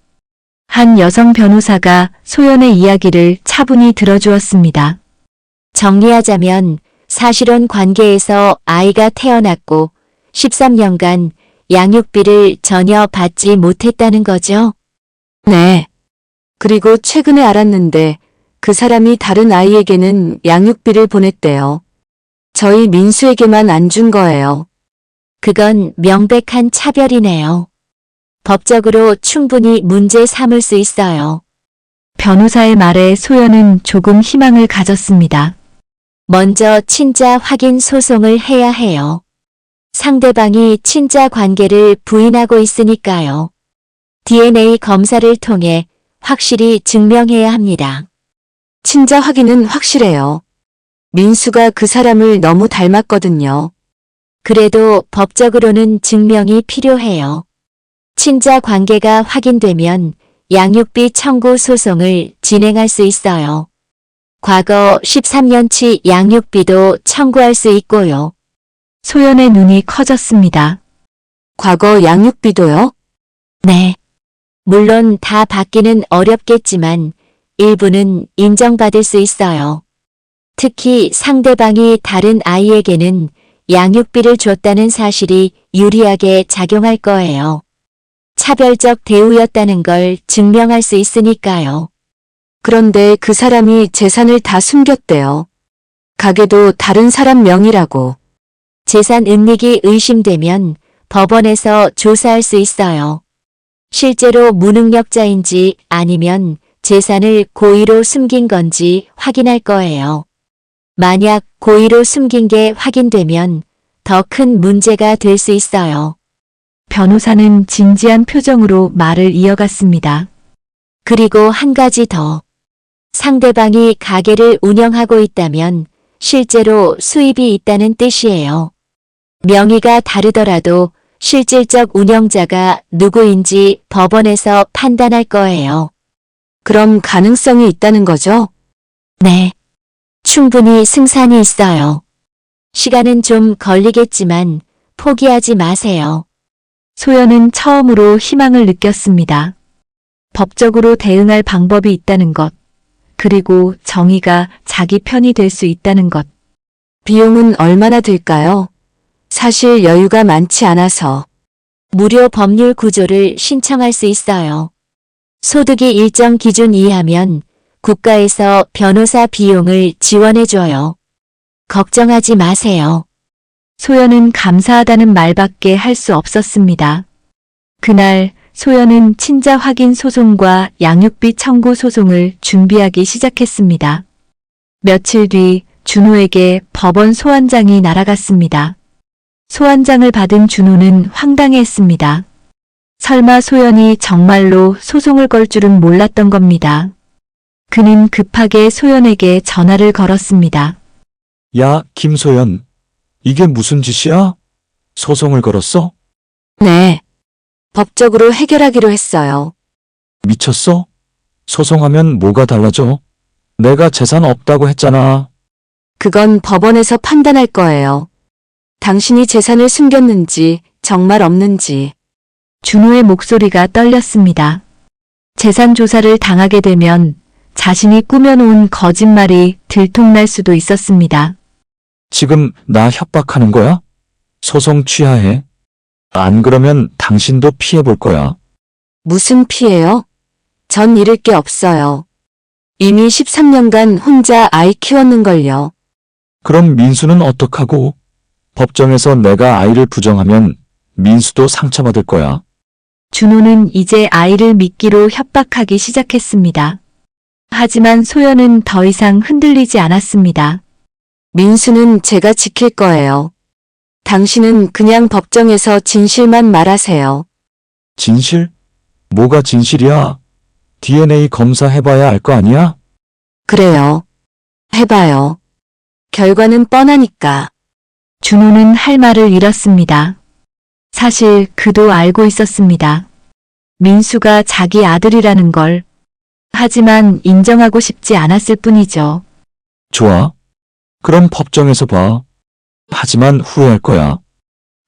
한 여성 변호사가 소연의 이야기를 차분히 들어주었습니다. 정리하자면 사실혼 관계에서 아이가 태어났고 13년간 양육비를 전혀 받지 못했다는 거죠. 네. 그리고 최근에 알았는데 그 사람이 다른 아이에게는 양육비를 보냈대요. 저희 민수에게만 안 준 거예요. 그건 명백한 차별이네요. 법적으로 충분히 문제 삼을 수 있어요. 변호사의 말에 소연은 조금 희망을 가졌습니다. 먼저 친자 확인 소송을 해야 해요. 상대방이 친자 관계를 부인하고 있으니까요. DNA 검사를 통해 확실히 증명해야 합니다. 친자 확인은 확실해요. 민수가 그 사람을 너무 닮았거든요. 그래도 법적으로는 증명이 필요해요. 친자 관계가 확인되면 양육비 청구 소송을 진행할 수 있어요. 과거 13년치 양육비도 청구할 수 있고요. 소연의 눈이 커졌습니다. 과거 양육비도요? 네. 물론 다 받기는 어렵겠지만 일부는 인정받을 수 있어요. 특히 상대방이 다른 아이에게는 양육비를 줬다는 사실이 유리하게 작용할 거예요. 차별적 대우였다는 걸 증명할 수 있으니까요. 그런데 그 사람이 재산을 다 숨겼대요. 가게도 다른 사람 명의라고. 재산 은닉이 의심되면 법원에서 조사할 수 있어요. 실제로 무능력자인지 아니면 재산을 고의로 숨긴 건지 확인할 거예요. 만약 고의로 숨긴 게 확인되면 더 큰 문제가 될 수 있어요. 변호사는 진지한 표정으로 말을 이어갔습니다. 그리고 한 가지 더. 상대방이 가게를 운영하고 있다면 실제로 수입이 있다는 뜻이에요. 명의가 다르더라도 실질적 운영자가 누구인지 법원에서 판단할 거예요. 그럼 가능성이 있다는 거죠? 네. 충분히 승산이 있어요. 시간은 좀 걸리겠지만 포기하지 마세요. 소연은 처음으로 희망을 느꼈습니다. 법적으로 대응할 방법이 있다는 것, 그리고 정의가 자기 편이 될 수 있다는 것. 비용은 얼마나 들까요? 사실 여유가 많지 않아서. 무료 법률 구조를 신청할 수 있어요. 소득이 일정 기준 이하면 국가에서 변호사 비용을 지원해줘요. 걱정하지 마세요. 소연은 감사하다는 말밖에 할 수 없었습니다. 그날 소연은 친자 확인 소송과 양육비 청구 소송을 준비하기 시작했습니다. 며칠 뒤 준호에게 법원 소환장이 날아갔습니다. 소환장을 받은 준호는 황당해했습니다. 설마 소연이 정말로 소송을 걸 줄은 몰랐던 겁니다. 그는 급하게 소연에게 전화를 걸었습니다. 야, 김소연. 이게 무슨 짓이야? 소송을 걸었어? 네. 법적으로 해결하기로 했어요. 미쳤어? 소송하면 뭐가 달라져? 내가 재산 없다고 했잖아. 그건 법원에서 판단할 거예요. 당신이 재산을 숨겼는지 정말 없는지. 준호의 목소리가 떨렸습니다. 재산 조사를 당하게 되면 자신이 꾸며놓은 거짓말이 들통날 수도 있었습니다. 지금 나 협박하는 거야? 소송 취하해. 안 그러면 당신도 피해볼 거야. 무슨 피해요? 전 잃을 게 없어요. 이미 13년간 혼자 아이 키웠는걸요. 그럼 민수는 어떡하고? 법정에서 내가 아이를 부정하면 민수도 상처받을 거야. 준호는 이제 아이를 믿기로 협박하기 시작했습니다. 하지만 소연은 더 이상 흔들리지 않았습니다. 민수는 제가 지킬 거예요. 당신은 그냥 법정에서 진실만 말하세요. 진실? 뭐가 진실이야? DNA 검사해봐야 알 거 아니야? 그래요. 해봐요. 결과는 뻔하니까. 준호는 할 말을 잃었습니다. 사실 그도 알고 있었습니다. 민수가 자기 아들이라는 걸. 하지만 인정하고 싶지 않았을 뿐이죠. 좋아. 그럼 법정에서 봐. 하지만 후회할 거야.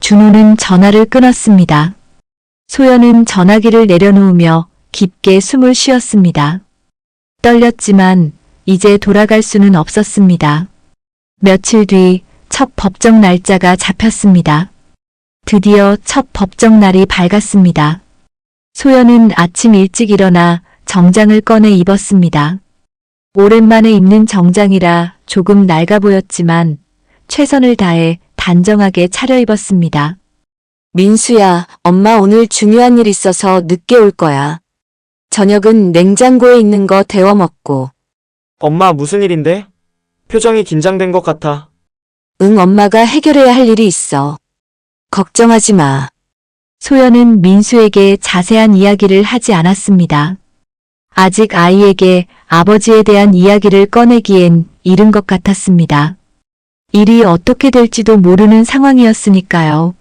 준호는 전화를 끊었습니다. 소연은 전화기를 내려놓으며 깊게 숨을 쉬었습니다. 떨렸지만 이제 돌아갈 수는 없었습니다. 며칠 뒤 첫 법정 날짜가 잡혔습니다. 드디어 첫 법정 날이 밝았습니다. 소연은 아침 일찍 일어나 정장을 꺼내 입었습니다. 오랜만에 입는 정장이라 조금 낡아 보였지만 최선을 다해 단정하게 차려입었습니다. 민수야, 엄마 오늘 중요한 일 있어서 늦게 올 거야. 저녁은 냉장고에 있는 거 데워 먹고. 엄마 무슨 일인데? 표정이 긴장된 것 같아. 응, 엄마가 해결해야 할 일이 있어. 걱정하지 마. 소연은 민수에게 자세한 이야기를 하지 않았습니다. 아직 아이에게 아버지에 대한 이야기를 꺼내기엔 이른 것 같았습니다. 일이 어떻게 될지도 모르는 상황이었으니까요.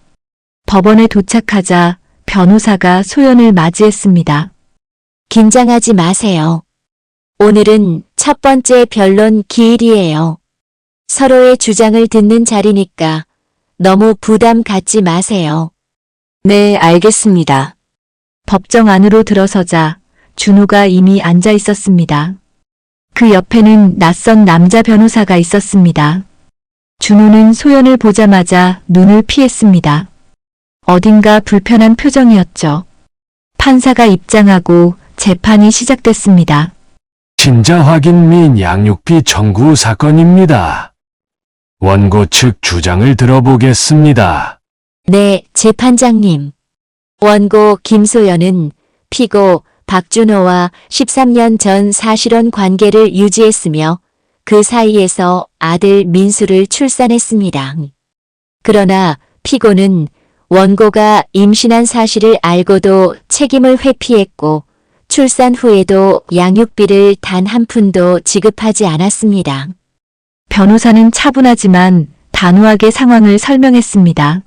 법원에 도착하자 변호사가 소연을 맞이했습니다. 긴장하지 마세요. 오늘은 첫 번째 변론 기일이에요. 서로의 주장을 듣는 자리니까 너무 부담 갖지 마세요. 네, 알겠습니다. 법정 안으로 들어서자 준호가 이미 앉아 있었습니다. 그 옆에는 낯선 남자 변호사가 있었습니다. 준호는 소연을 보자마자 눈을 피했습니다. 어딘가 불편한 표정이었죠. 판사가 입장하고 재판이 시작됐습니다. 친자 확인 및 양육비 청구 사건입니다. 원고 측 주장을 들어보겠습니다. 네, 재판장님. 원고 김소연은 피고 박준호와 13년 전 사실혼 관계를 유지했으며 그 사이에서 아들 민수를 출산했습니다. 그러나 피고는 원고가 임신한 사실을 알고도 책임을 회피했고 출산 후에도 양육비를 단 한 푼도 지급하지 않았습니다. 변호사는 차분하지만 단호하게 상황을 설명했습니다.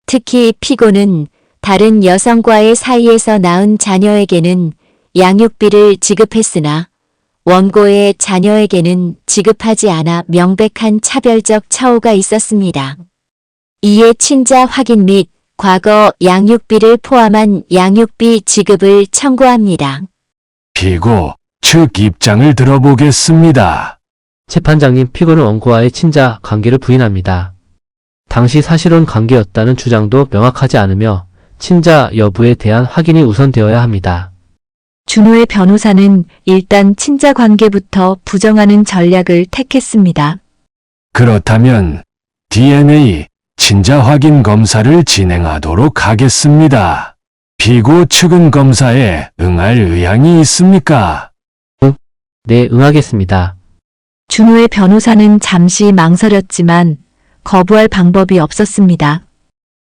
특히 피고는 다른 여성과의 사이에서 낳은 자녀에게는 양육비를 지급했으나 원고의 자녀에게는 지급하지 않아 명백한 차별적 처우가 있었습니다. 이에 친자 확인 및 과거 양육비를 포함한 양육비 지급을 청구합니다. 피고 측 입장을 들어보겠습니다. 재판장님, 피고는 원고와의 친자 관계를 부인합니다. 당시 사실혼 관계였다는 주장도 명확하지 않으며 친자 여부에 대한 확인이 우선되어야 합니다. 준호의 변호사는 일단 친자 관계부터 부정하는 전략을 택했습니다. 그렇다면 DNA 친자 확인 검사를 진행하도록 하겠습니다. 피고 측은 검사에 응할 의향이 있습니까? 네, 응하겠습니다. 준호의 변호사는 잠시 망설였지만 거부할 방법이 없었습니다.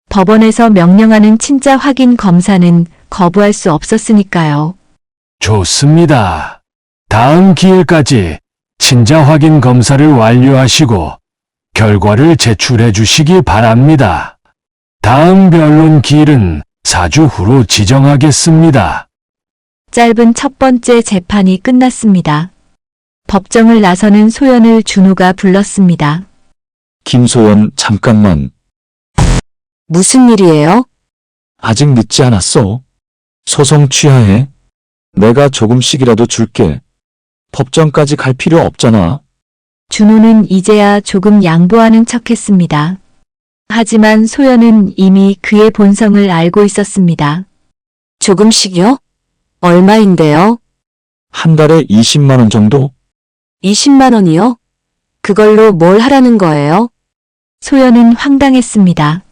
법원에서 명령하는 친자 확인 검사는 거부할 수 없었으니까요. 좋습니다. 다음 기일까지 친자 확인 검사를 완료하시고 결과를 제출해 주시기 바랍니다. 다음 변론 기일은 4주 후로 지정하겠습니다. 짧은 첫 번째 재판이 끝났습니다. 법정을 나서는 소연을 준호가 불렀습니다. 김소연, 잠깐만. 무슨 일이에요? 아직 늦지 않았어. 소송 취하해. 내가 조금씩이라도 줄게. 법정까지 갈 필요 없잖아. 준호는 이제야 조금 양보하는 척했습니다. 하지만 소연은 이미 그의 본성을 알고 있었습니다. 조금씩요? 얼마인데요? 한 달에 20만 원 정도? 20만 원이요? 그걸로 뭘 하라는 거예요? 소연은 황당했습니다.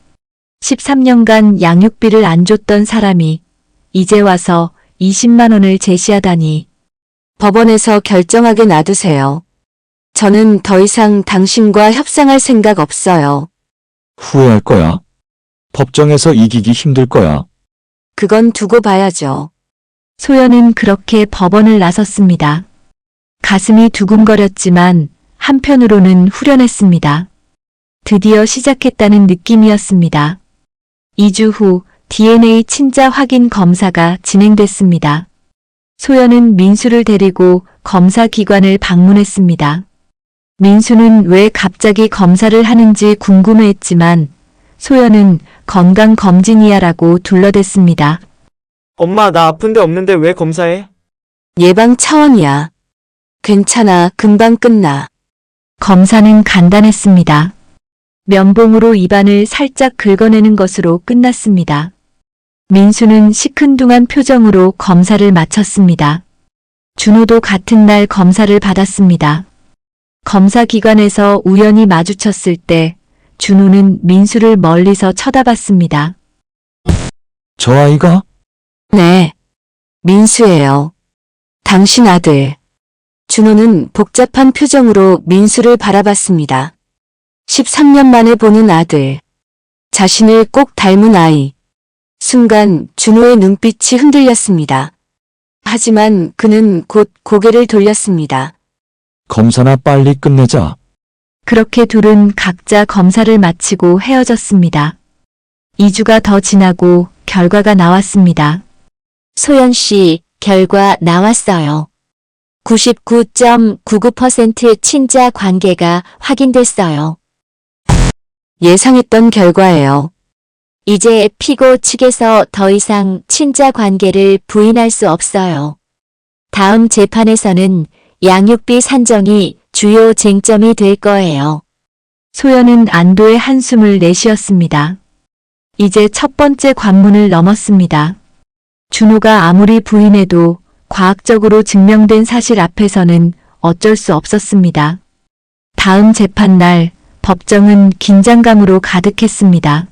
13년간 양육비를 안 줬던 사람이 이제 와서 20만 원을 제시하다니. 법원에서 결정하게 놔두세요. 저는 더 이상 당신과 협상할 생각 없어요. 후회할 거야. 법정에서 이기기 힘들 거야. 그건 두고 봐야죠. 소연은 그렇게 법원을 나섰습니다. 가슴이 두근거렸지만 한편으로는 후련했습니다. 드디어 시작했다는 느낌이었습니다. 2주 후 DNA 친자 확인 검사가 진행됐습니다. 소연은 민수를 데리고 검사기관을 방문했습니다. 민수는 왜 갑자기 검사를 하는지 궁금해했지만 소연은 건강검진이야라고 둘러댔습니다. 엄마, 나 아픈데 없는데 왜 검사해? 예방 차원이야. 괜찮아, 금방 끝나. 검사는 간단했습니다. 면봉으로 입안을 살짝 긁어내는 것으로 끝났습니다. 민수는 시큰둥한 표정으로 검사를 마쳤습니다. 준호도 같은 날 검사를 받았습니다. 검사기관에서 우연히 마주쳤을 때 준호는 민수를 멀리서 쳐다봤습니다. 저 아이가? 네. 민수예요. 당신 아들. 준호는 복잡한 표정으로 민수를 바라봤습니다. 13년 만에 보는 아들. 자신을 꼭 닮은 아이. 순간 준호의 눈빛이 흔들렸습니다. 하지만 그는 곧 고개를 돌렸습니다. 검사나 빨리 끝내자. 그렇게 둘은 각자 검사를 마치고 헤어졌습니다. 2주가 더 지나고 결과가 나왔습니다. 소연 씨, 결과 나왔어요. 99.99% 친자 관계가 확인됐어요. 예상했던 결과예요. 이제 피고 측에서 더 이상 친자 관계를 부인할 수 없어요. 다음 재판에서는 양육비 산정이 주요 쟁점이 될 거예요. 소연은 안도의 한숨을 내쉬었습니다. 이제 첫 번째 관문을 넘었습니다. 준호가 아무리 부인해도 과학적으로 증명된 사실 앞에서는 어쩔 수 없었습니다. 다음 재판날 법정은 긴장감으로 가득했습니다.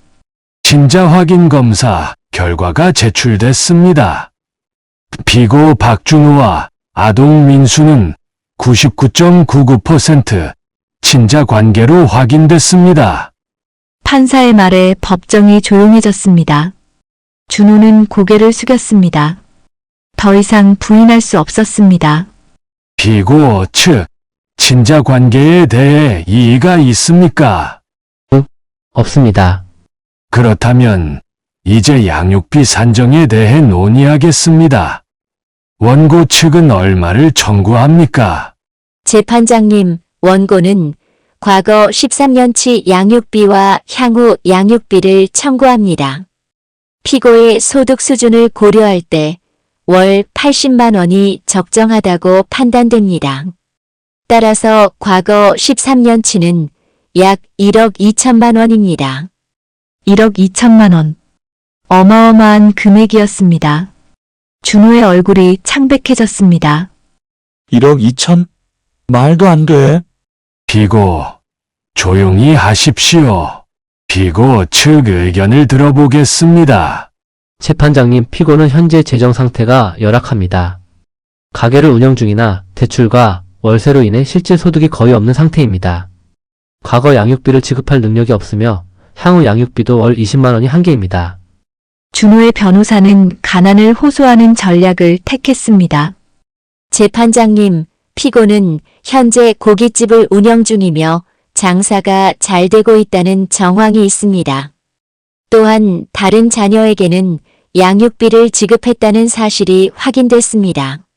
친자 확인 검사 결과가 제출됐습니다. 피고 박준호와 아동 민수는 99.99% 친자 관계로 확인됐습니다. 판사의 말에 법정이 조용해졌습니다. 준호는 고개를 숙였습니다. 더 이상 부인할 수 없었습니다. 피고 측 친자 관계에 대해 이의가 있습니까? 없습니다. 그렇다면 이제 양육비 산정에 대해 논의하겠습니다. 원고 측은 얼마를 청구합니까? 재판장님, 원고는 과거 13년치 양육비와 향후 양육비를 청구합니다. 피고의 소득 수준을 고려할 때 월 80만 원이 적정하다고 판단됩니다. 따라서 과거 13년치는 약 1억 2천만 원입니다. 1억 2천만 원. 어마어마한 금액이었습니다. 준호의 얼굴이 창백해졌습니다. 1억 2천? 말도 안 돼. 피고, 조용히 하십시오. 피고 측 의견을 들어보겠습니다. 재판장님, 피고는 현재 재정 상태가 열악합니다. 가게를 운영 중이나 대출과 월세로 인해 실질 소득이 거의 없는 상태입니다. 과거 양육비를 지급할 능력이 없으며 향후 양육비도 월 20만 원이 한계입니다. 준호의 변호사는 가난을 호소하는 전략을 택했습니다. 재판장님, 피고는 현재 고깃집을 운영 중이며 장사가 잘 되고 있다는 정황이 있습니다. 또한 다른 자녀에게는 양육비를 지급했다는 사실이 확인됐습니다.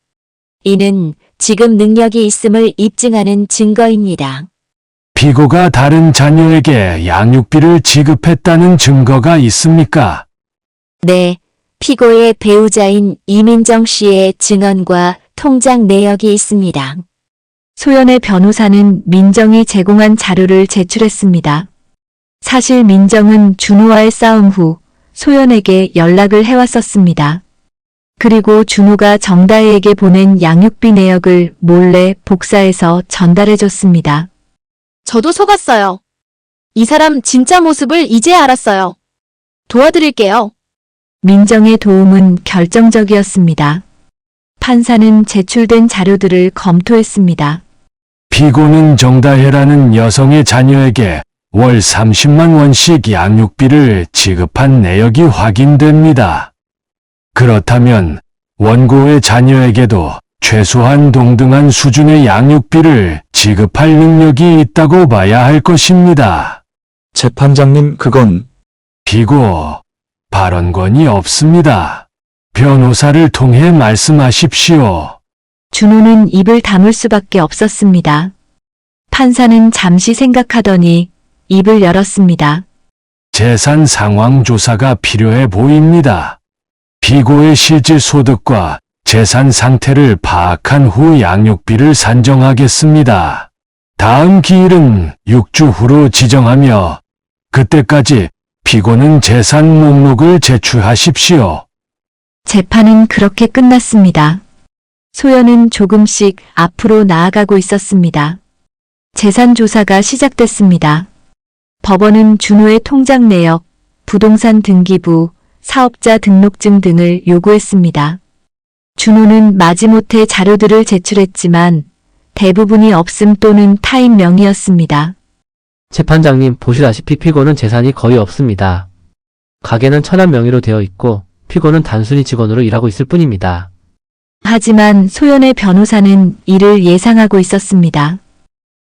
이는 지급 능력이 있음을 입증하는 증거입니다. 피고가 다른 자녀에게 양육비를 지급했다는 증거가 있습니까? 네, 피고의 배우자인 이민정 씨의 증언과 통장 내역이 있습니다. 소연의 변호사는 민정이 제공한 자료를 제출했습니다. 사실 민정은 준호와의 싸움 후 소연에게 연락을 해왔었습니다. 그리고 준호가 정다혜에게 보낸 양육비 내역을 몰래 복사해서 전달해줬습니다. 저도 속았어요. 이 사람 진짜 모습을 이제 알았어요. 도와드릴게요. 민정의 도움은 결정적이었습니다. 판사는 제출된 자료들을 검토했습니다. 피고는 정다혜라는 여성의 자녀에게 월 30만 원씩 양육비를 지급한 내역이 확인됩니다. 그렇다면 원고의 자녀에게도 최소한 동등한 수준의 양육비를 지급할 능력이 있다고 봐야 할 것입니다. 재판장님, 그건 피고, 발언권이 없습니다. 변호사를 통해 말씀하십시오. 준호는 입을 다물 수밖에 없었습니다. 판사는 잠시 생각하더니 입을 열었습니다. 재산 상황 조사가 필요해 보입니다. 피고의 실질 소득과 재산 상태를 파악한 후 양육비를 산정하겠습니다. 다음 기일은 6주 후로 지정하며 그때까지 피고는 재산 목록을 제출하십시오. 재판은 그렇게 끝났습니다. 소연은 조금씩 앞으로 나아가고 있었습니다. 재산 조사가 시작됐습니다. 법원은 준호의 통장 내역, 부동산 등기부, 사업자 등록증 등을 요구했습니다. 준호는 마지못해 자료들을 제출했지만 대부분이 없음 또는 타인 명의였습니다. 재판장님, 보시다시피 피고는 재산이 거의 없습니다. 가게는 천한 명의로 되어 있고 피고는 단순히 직원으로 일하고 있을 뿐입니다. 하지만 소연의 변호사는 이를 예상하고 있었습니다.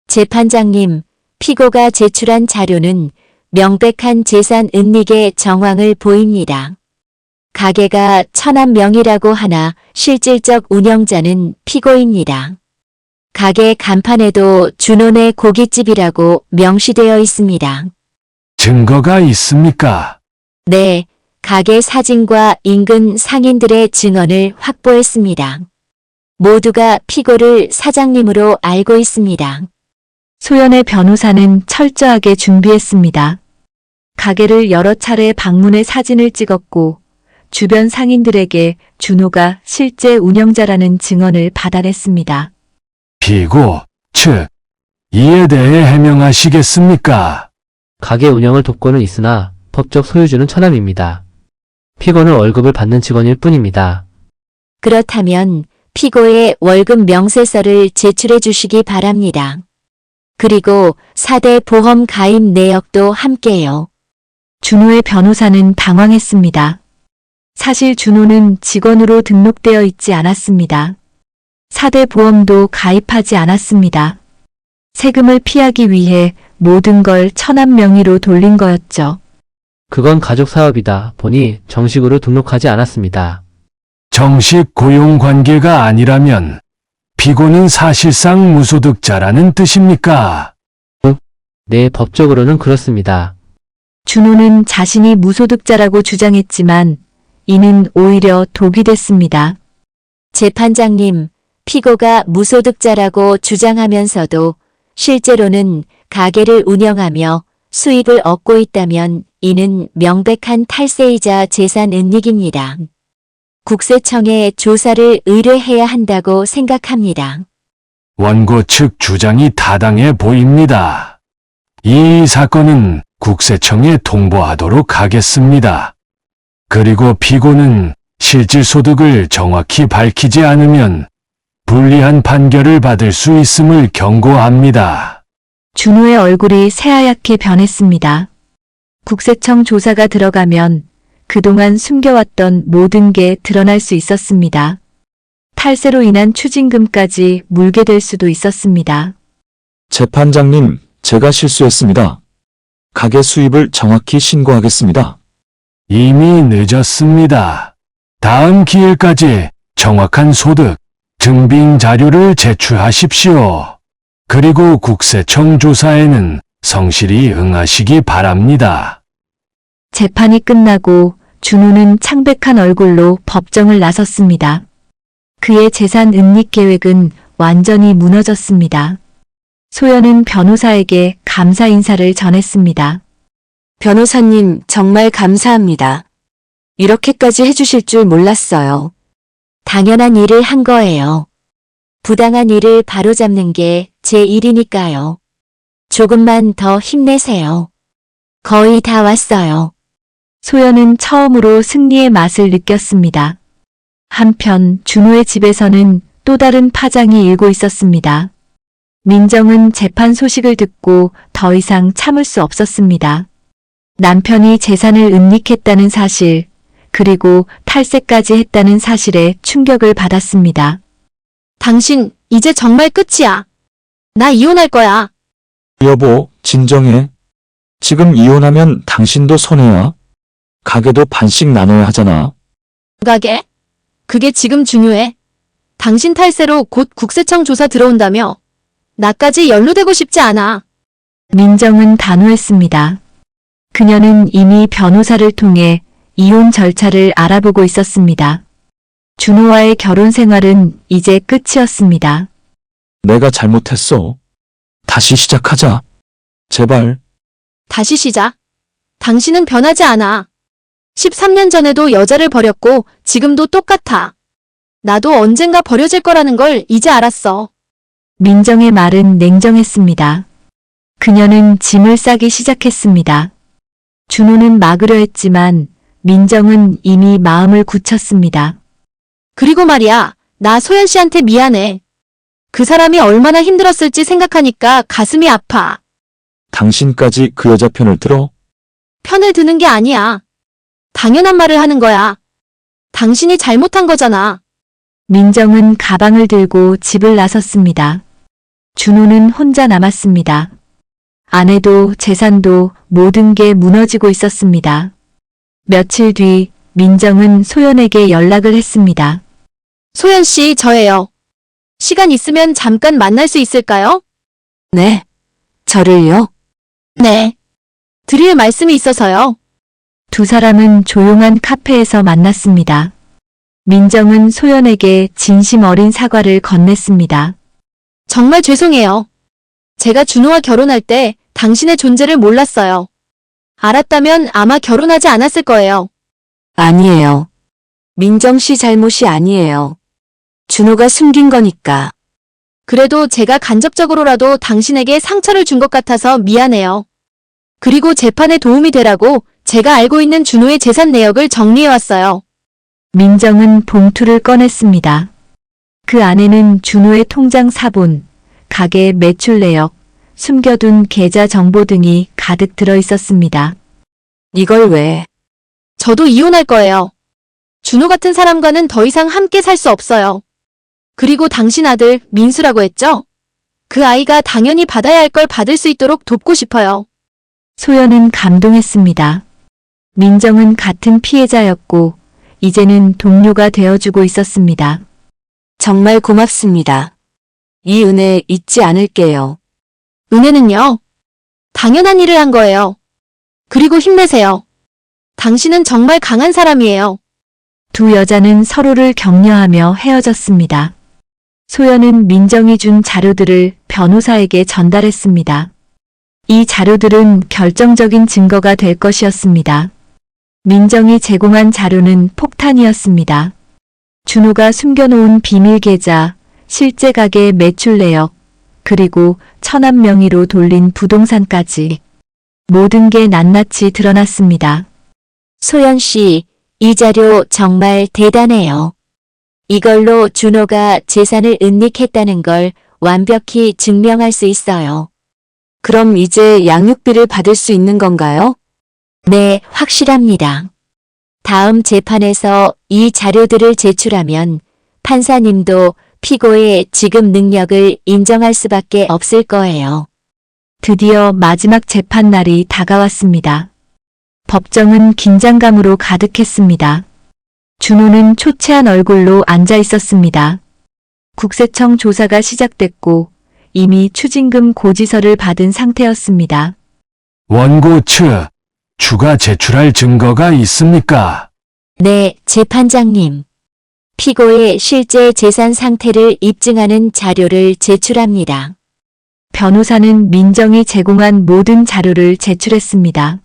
재판장님, 피고가 제출한 자료는 명백한 재산 은닉의 정황을 보입니다. 가게가 천한 명의라고 하나 실질적 운영자는 피고입니다. 가게 간판에도 준호네 고깃집이라고 명시되어 있습니다. 증거가 있습니까? 네, 가게 사진과 인근 상인들의 증언을 확보했습니다. 모두가 피고를 사장님으로 알고 있습니다. 소연의 변호사는 철저하게 준비했습니다. 가게를 여러 차례 방문해 사진을 찍었고 주변 상인들에게 준호가 실제 운영자라는 증언을 받아냈습니다. 피고 측 이에 대해 해명하시겠습니까? 가게 운영을 돕고는 있으나 법적 소유주는 처남입니다. 피고는 월급을 받는 직원일 뿐입니다. 그렇다면 피고의 월급 명세서를 제출해 주시기 바랍니다. 그리고 4대 보험 가입 내역도 함께요. 준호의 변호사는 당황했습니다. 사실 준호는 직원으로 등록되어 있지 않았습니다. 4대 보험도 가입하지 않았습니다. 세금을 피하기 위해 모든 걸 처남 명의로 돌린 거였죠. 그건 가족 사업이다 보니 정식으로 등록하지 않았습니다. 정식 고용 관계가 아니라면 피고는 사실상 무소득자라는 뜻입니까? 네, 법적으로는 그렇습니다. 준호는 자신이 무소득자라고 주장했지만 이는 오히려 독이 됐습니다. 재판장님, 피고가 무소득자라고 주장하면서도 실제로는 가게를 운영하며 수익을 얻고 있다면 이는 명백한 탈세이자 재산 은닉입니다. 국세청에 조사를 의뢰해야 한다고 생각합니다. 원고 측 주장이 타당해 보입니다. 이 사건은 국세청에 통보하도록 하겠습니다. 그리고 피고는 실질 소득을 정확히 밝히지 않으면 불리한 판결을 받을 수 있음을 경고합니다. 준호의 얼굴이 새하얗게 변했습니다. 국세청 조사가 들어가면 그동안 숨겨왔던 모든 게 드러날 수 있었습니다. 탈세로 인한 추징금까지 물게 될 수도 있었습니다. 재판장님, 제가 실수했습니다. 가게 수입을 정확히 신고하겠습니다. 이미 늦었습니다. 다음 기일까지 정확한 소득 증빙 자료를 제출하십시오. 그리고 국세청 조사에는 성실히 응하시기 바랍니다. 재판이 끝나고 준호는 창백한 얼굴로 법정을 나섰습니다. 그의 재산 은닉 계획은 완전히 무너졌습니다. 소연은 변호사에게 감사 인사를 전했습니다. 변호사님, 정말 감사합니다. 이렇게까지 해주실 줄 몰랐어요. 당연한 일을 한 거예요. 부당한 일을 바로잡는 게 제 일이니까요. 조금만 더 힘내세요. 거의 다 왔어요. 소연은 처음으로 승리의 맛을 느꼈습니다. 한편 준호의 집에서는 또 다른 파장이 일고 있었습니다. 민정은 재판 소식을 듣고 더 이상 참을 수 없었습니다. 남편이 재산을 은닉했다는 사실, 그리고 탈세까지 했다는 사실에 충격을 받았습니다. 당신, 이제 정말 끝이야. 나 이혼할 거야. 여보, 진정해. 지금 이혼하면 당신도 손해야. 가게도 반씩 나눠야 하잖아. 가게? 그게 지금 중요해. 당신 탈세로 곧 국세청 조사 들어온다며. 나까지 연루되고 싶지 않아. 민정은 단호했습니다. 그녀는 이미 변호사를 통해 이혼 절차를 알아보고 있었습니다. 준호와의 결혼 생활은 이제 끝이었습니다. 내가 잘못했어. 다시 시작하자. 제발. 다시 시작. 당신은 변하지 않아. 13년 전에도 여자를 버렸고 지금도 똑같아. 나도 언젠가 버려질 거라는 걸 이제 알았어. 민정의 말은 냉정했습니다. 그녀는 짐을 싸기 시작했습니다. 준호는 막으려 했지만 민정은 이미 마음을 굳혔습니다. 그리고 말이야, 나 소연 씨한테 미안해. 그 사람이 얼마나 힘들었을지 생각하니까 가슴이 아파. 당신까지 그 여자 편을 들어? 편을 드는 게 아니야. 당연한 말을 하는 거야. 당신이 잘못한 거잖아. 민정은 가방을 들고 집을 나섰습니다. 준호는 혼자 남았습니다. 아내도 재산도 모든 게 무너지고 있었습니다. 며칠 뒤 민정은 소연에게 연락을 했습니다. 소연 씨, 저예요. 시간 있으면 잠깐 만날 수 있을까요? 네. 저를요? 네. 드릴 말씀이 있어서요. 두 사람은 조용한 카페에서 만났습니다. 민정은 소연에게 진심 어린 사과를 건넸습니다. 정말 죄송해요. 제가 준호와 결혼할 때 당신의 존재를 몰랐어요. 알았다면 아마 결혼하지 않았을 거예요. 아니에요. 민정 씨 잘못이 아니에요. 준호가 숨긴 거니까. 그래도 제가 간접적으로라도 당신에게 상처를 준 것 같아서 미안해요. 그리고 재판에 도움이 되라고 제가 알고 있는 준호의 재산 내역을 정리해왔어요. 민정은 봉투를 꺼냈습니다. 그 안에는 준호의 통장 사본, 가게 매출 내역, 숨겨둔 계좌 정보 등이 가득 들어 있었습니다. 이걸 왜? 저도 이혼할 거예요. 준호 같은 사람과는 더 이상 함께 살 수 없어요. 그리고 당신 아들 민수라고 했죠? 그 아이가 당연히 받아야 할 걸 받을 수 있도록 돕고 싶어요. 소연은 감동했습니다. 민정은 같은 피해자였고 이제는 동료가 되어주고 있었습니다. 정말 고맙습니다. 이 은혜 잊지 않을게요. 은혜는요? 당연한 일을 한 거예요. 그리고 힘내세요. 당신은 정말 강한 사람이에요. 두 여자는 서로를 격려하며 헤어졌습니다. 소연은 민정이 준 자료들을 변호사에게 전달했습니다. 이 자료들은 결정적인 증거가 될 것이었습니다. 민정이 제공한 자료는 폭탄이었습니다. 준호가 숨겨놓은 비밀 계좌, 실제 가게 매출 내역, 그리고 천안 명의로 돌린 부동산까지 모든 게 낱낱이 드러났습니다. 소연 씨, 이 자료 정말 대단해요. 이걸로 준호가 재산을 은닉했다는 걸 완벽히 증명할 수 있어요. 그럼 이제 양육비를 받을 수 있는 건가요? 네, 확실합니다. 다음 재판에서 이 자료들을 제출하면 판사님도 피고의 지급 능력을 인정할 수밖에 없을 거예요. 드디어 마지막 재판 날이 다가왔습니다. 법정은 긴장감으로 가득했습니다. 준호는 초췌한 얼굴로 앉아 있었습니다. 국세청 조사가 시작됐고 이미 추징금 고지서를 받은 상태였습니다. 원고 측, 추가 제출할 증거가 있습니까? 네, 재판장님. 피고의 실제 재산 상태를 입증하는 자료를 제출합니다. 변호사는 민정이 제공한 모든 자료를 제출했습니다.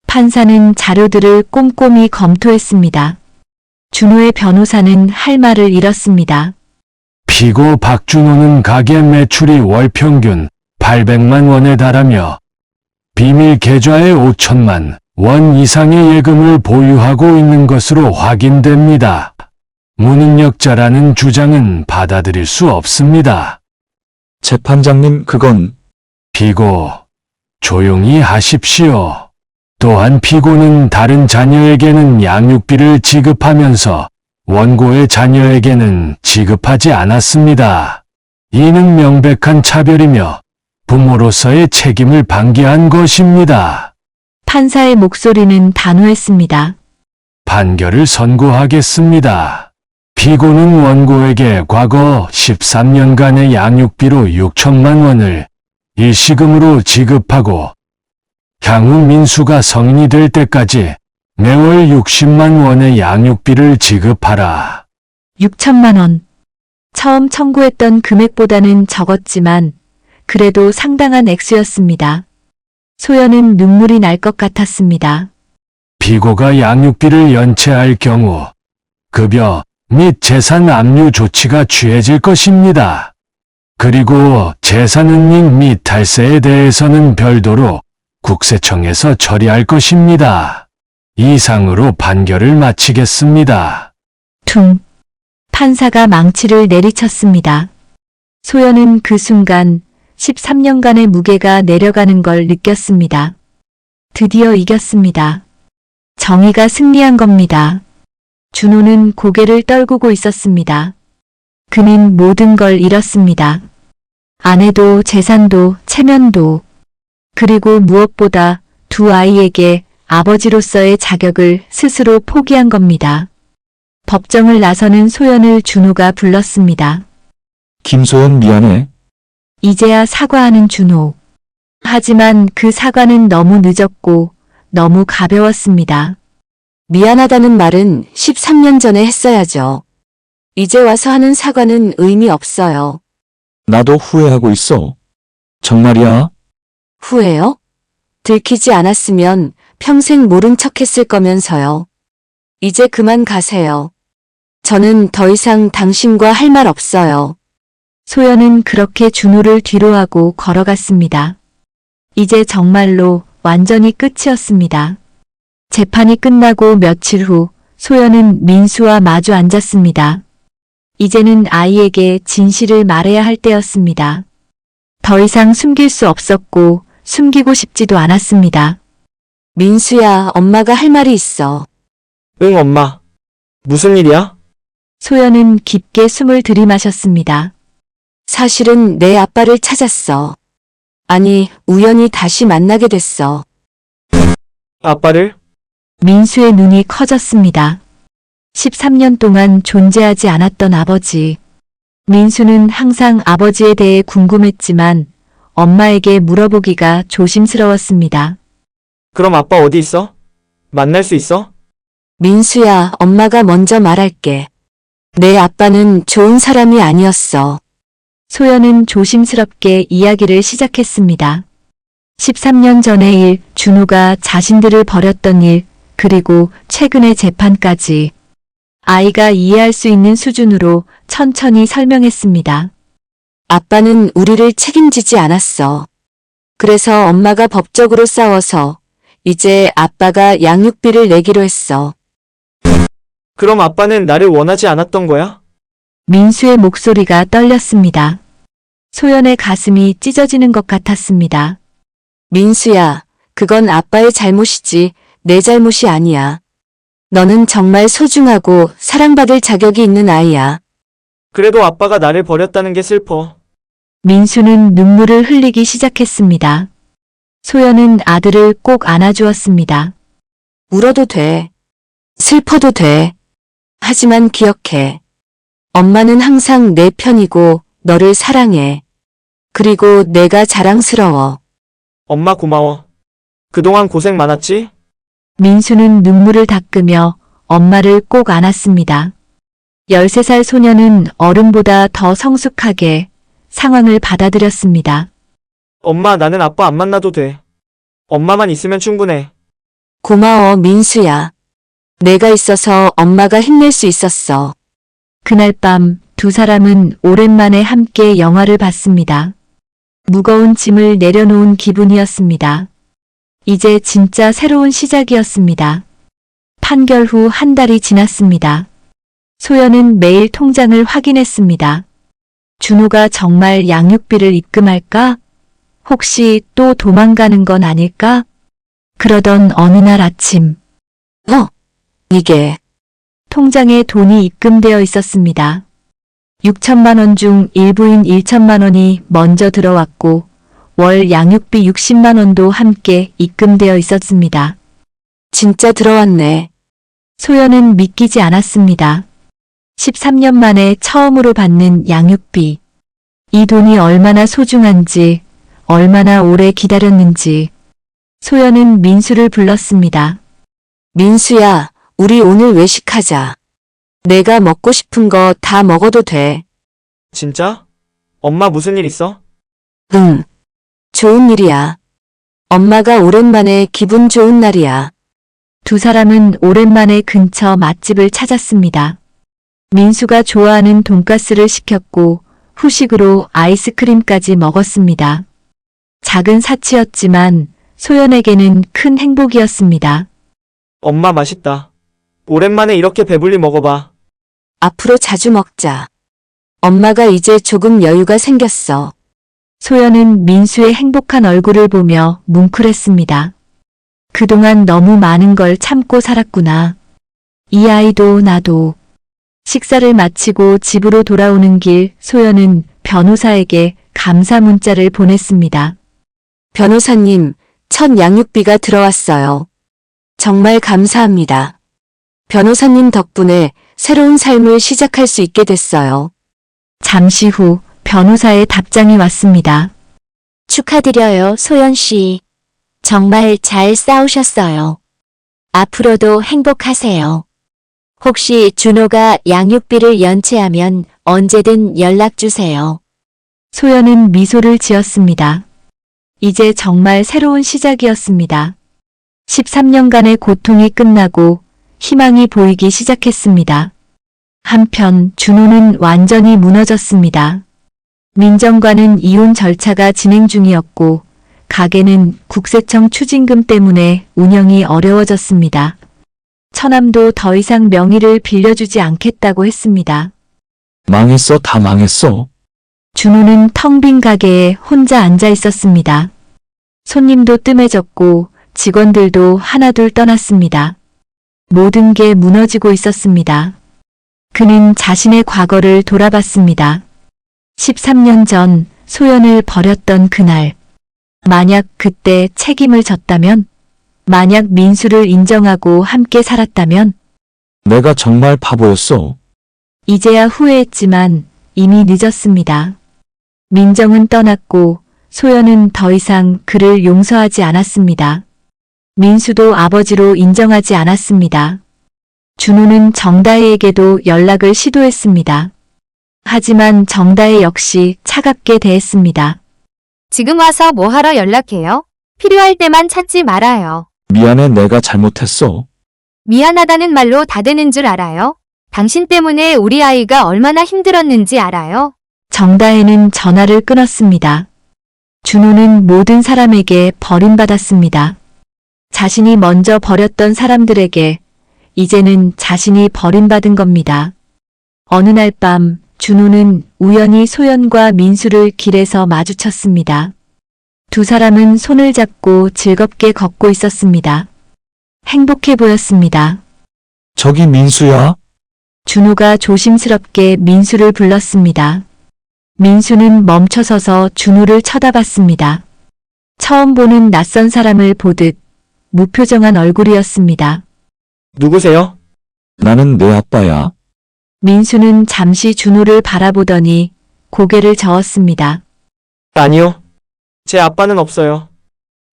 판사는 자료들을 꼼꼼히 검토했습니다. 준호의 변호사는 할 말을 잃었습니다. 피고 박준호는 가게 매출이 월 평균 800만 원에 달하며 비밀 계좌에 5천만 원 이상의 예금을 보유하고 있는 것으로 확인됩니다. 무능력자라는 주장은 받아들일 수 없습니다. 재판장님, 그건 피고, 조용히 하십시오. 또한 피고는 다른 자녀에게는 양육비를 지급하면서 원고의 자녀에게는 지급하지 않았습니다. 이는 명백한 차별이며 부모로서의 책임을 방기한 것입니다. 판사의 목소리는 단호했습니다. 판결을 선고하겠습니다. 피고는 원고에게 과거 13년간의 양육비로 6천만 원을 일시금으로 지급하고 향후 민수가 성인이 될 때까지 매월 60만 원의 양육비를 지급하라. 6천만 원. 처음 청구했던 금액보다는 적었지만 그래도 상당한 액수였습니다. 소연은 눈물이 날 것 같았습니다. 피고가 양육비를 연체할 경우 급여 및 재산 압류 조치가 취해질 것입니다. 그리고 재산 은닉 및 탈세에 대해서는 별도로 국세청에서 처리할 것입니다. 이상으로 판결을 마치겠습니다. 퉁. 판사가 망치를 내리쳤습니다. 소연은 그 순간 13년간의 무게가 내려가는 걸 느꼈습니다. 드디어 이겼습니다. 정의가 승리한 겁니다. 준호는 고개를 떨구고 있었습니다. 그는 모든 걸 잃었습니다. 아내도 재산도 체면도 그리고 무엇보다 두 아이에게 아버지로서의 자격을 스스로 포기한 겁니다. 법정을 나서는 소연을 준호가 불렀습니다. 김소연 미안해. 이제야 사과하는 준호. 하지만 그 사과는 너무 늦었고 너무 가벼웠습니다. 미안하다는 말은 13년 전에 했어야죠. 이제 와서 하는 사과는 의미 없어요. 나도 후회하고 있어. 정말이야? 후회요? 들키지 않았으면 평생 모른 척 했을 거면서요. 이제 그만 가세요. 저는 더 이상 당신과 할 말 없어요. 소연은 그렇게 준호를 뒤로하고 걸어갔습니다. 이제 정말로 완전히 끝이었습니다. 재판이 끝나고 며칠 후 소연은 민수와 마주 앉았습니다. 이제는 아이에게 진실을 말해야 할 때였습니다. 더 이상 숨길 수 없었고 숨기고 싶지도 않았습니다. 민수야, 엄마가 할 말이 있어. 응, 엄마. 무슨 일이야? 소연은 깊게 숨을 들이마셨습니다. 사실은 내 아빠를 찾았어. 아니, 우연히 다시 만나게 됐어. 아빠를? 민수의 눈이 커졌습니다. 13년 동안 존재하지 않았던 아버지. 민수는 항상 아버지에 대해 궁금했지만 엄마에게 물어보기가 조심스러웠습니다. 그럼 아빠 어디 있어? 만날 수 있어? 민수야, 엄마가 먼저 말할게. 내 아빠는 좋은 사람이 아니었어. 소연은 조심스럽게 이야기를 시작했습니다. 13년 전의 일, 준호가 자신들을 버렸던 일, 그리고 최근의 재판까지. 아이가 이해할 수 있는 수준으로 천천히 설명했습니다. 아빠는 우리를 책임지지 않았어. 그래서 엄마가 법적으로 싸워서 이제 아빠가 양육비를 내기로 했어. 그럼 아빠는 나를 원하지 않았던 거야? 민수의 목소리가 떨렸습니다. 소연의 가슴이 찢어지는 것 같았습니다. 민수야, 그건 아빠의 잘못이지 내 잘못이 아니야. 너는 정말 소중하고 사랑받을 자격이 있는 아이야. 그래도 아빠가 나를 버렸다는 게 슬퍼. 민수는 눈물을 흘리기 시작했습니다. 소연은 아들을 꼭 안아주었습니다. 울어도 돼. 슬퍼도 돼. 하지만 기억해. 엄마는 항상 내 편이고 너를 사랑해. 그리고 내가 자랑스러워. 엄마 고마워. 그동안 고생 많았지? 민수는 눈물을 닦으며 엄마를 꼭 안았습니다. 13살 소녀는 어른보다 더 성숙하게 상황을 받아들였습니다. 엄마, 나는 아빠 안 만나도 돼. 엄마만 있으면 충분해. 고마워, 민수야. 내가 있어서 엄마가 힘낼 수 있었어. 그날 밤 두 사람은 오랜만에 함께 영화를 봤습니다. 무거운 짐을 내려놓은 기분이었습니다. 이제 진짜 새로운 시작이었습니다. 판결 후 한 달이 지났습니다. 소연은 매일 통장을 확인했습니다. 준호가 정말 양육비를 입금할까? 혹시 또 도망가는 건 아닐까? 그러던 어느 날 아침, 이게 통장에 돈이 입금되어 있었습니다. 6천만 원 중 일부인 1천만 원이 먼저 들어왔고 월 양육비 60만 원도 함께 입금되어 있었습니다. 진짜 들어왔네. 소연은 믿기지 않았습니다. 13년 만에 처음으로 받는 양육비. 이 돈이 얼마나 소중한지, 얼마나 오래 기다렸는지. 소연은 민수를 불렀습니다. 민수야, 우리 오늘 외식하자. 내가 먹고 싶은 거 다 먹어도 돼. 진짜? 엄마 무슨 일 있어? 응. 좋은 일이야. 엄마가 오랜만에 기분 좋은 날이야. 두 사람은 오랜만에 근처 맛집을 찾았습니다. 민수가 좋아하는 돈가스를 시켰고 후식으로 아이스크림까지 먹었습니다. 작은 사치였지만 소연에게는 큰 행복이었습니다. 엄마 맛있다. 오랜만에 이렇게 배불리 먹어봐. 앞으로 자주 먹자. 엄마가 이제 조금 여유가 생겼어. 소연은 민수의 행복한 얼굴을 보며 뭉클했습니다. 그동안 너무 많은 걸 참고 살았구나. 이 아이도 나도. 식사를 마치고 집으로 돌아오는 길 소연은 변호사에게 감사 문자를 보냈습니다. 변호사님, 첫 양육비가 들어왔어요. 정말 감사합니다. 변호사님 덕분에 새로운 삶을 시작할 수 있게 됐어요. 잠시 후 변호사의 답장이 왔습니다. 축하드려요, 소연 씨. 정말 잘 싸우셨어요. 앞으로도 행복하세요. 혹시 준호가 양육비를 연체하면 언제든 연락주세요. 소연은 미소를 지었습니다. 이제 정말 새로운 시작이었습니다. 13년간의 고통이 끝나고 희망이 보이기 시작했습니다. 한편 준호는 완전히 무너졌습니다. 민정과는 이혼 절차가 진행 중이었고 가게는 국세청 추징금 때문에 운영이 어려워졌습니다. 처남도 더 이상 명의를 빌려주지 않겠다고 했습니다. 망했어, 다 망했어. 준호는 텅 빈 가게에 혼자 앉아 있었습니다. 손님도 뜸해졌고 직원들도 하나둘 떠났습니다. 모든 게 무너지고 있었습니다. 그는 자신의 과거를 돌아봤습니다. 13년 전 소연을 버렸던 그날. 만약 그때 책임을 졌다면, 만약 민수를 인정하고 함께 살았다면, 내가 정말 바보였어. 이제야 후회했지만 이미 늦었습니다. 민정은 떠났고 소연은 더 이상 그를 용서하지 않았습니다. 민수도 아버지로 인정하지 않았습니다. 준호는 정다혜에게도 연락을 시도했습니다. 하지만 정다혜 역시 차갑게 대했습니다. 지금 와서 뭐하러 연락해요? 필요할 때만 찾지 말아요. 미안해, 내가 잘못했어. 미안하다는 말로 다 되는 줄 알아요? 당신 때문에 우리 아이가 얼마나 힘들었는지 알아요? 정다혜는 전화를 끊었습니다. 준호는 모든 사람에게 버림받았습니다. 자신이 먼저 버렸던 사람들에게 이제는 자신이 버림받은 겁니다. 어느 날 밤 준호는 우연히 소연과 민수를 길에서 마주쳤습니다. 두 사람은 손을 잡고 즐겁게 걷고 있었습니다. 행복해 보였습니다. 저기 민수야? 준호가 조심스럽게 민수를 불렀습니다. 민수는 멈춰서서 준호를 쳐다봤습니다. 처음 보는 낯선 사람을 보듯 무표정한 얼굴이었습니다. 누구세요? 나는 내 아빠야. 민수는 잠시 준호를 바라보더니 고개를 저었습니다. 아니요. 제 아빠는 없어요.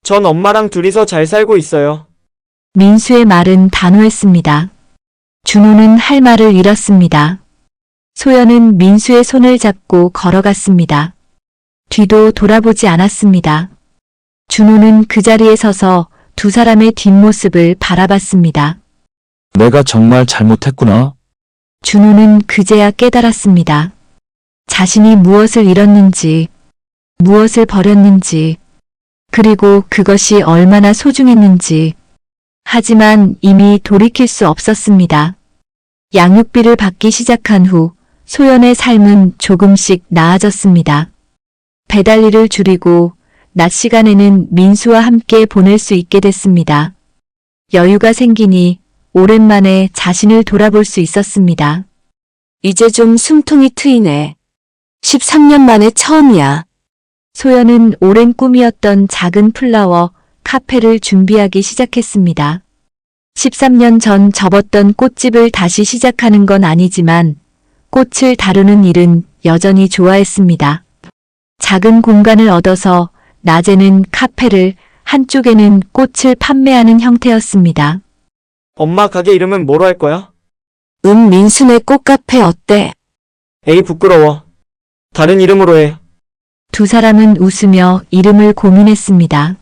전 엄마랑 둘이서 잘 살고 있어요. 민수의 말은 단호했습니다. 준호는 할 말을 잃었습니다. 소연은 민수의 손을 잡고 걸어갔습니다. 뒤도 돌아보지 않았습니다. 준호는 그 자리에 서서 두 사람의 뒷모습을 바라봤습니다. 내가 정말 잘못했구나. 준호는 그제야 깨달았습니다. 자신이 무엇을 잃었는지, 무엇을 버렸는지, 그리고 그것이 얼마나 소중했는지. 하지만 이미 돌이킬 수 없었습니다. 양육비를 받기 시작한 후 소연의 삶은 조금씩 나아졌습니다. 배달 일을 줄이고 낮 시간에는 민수와 함께 보낼 수 있게 됐습니다. 여유가 생기니 오랜만에 자신을 돌아볼 수 있었습니다. 이제 좀 숨통이 트이네. 13년 만에 처음이야. 소연은 오랜 꿈이었던 작은 플라워 카페를 준비하기 시작했습니다. 13년 전 접었던 꽃집을 다시 시작하는 건 아니지만 꽃을 다루는 일은 여전히 좋아했습니다. 작은 공간을 얻어서 낮에는 카페를, 한쪽에는 꽃을 판매하는 형태였습니다. 엄마 가게 이름은 뭐로 할 거야? 민수네 꽃카페 어때? 에이 부끄러워. 다른 이름으로 해. 두 사람은 웃으며 이름을 고민했습니다.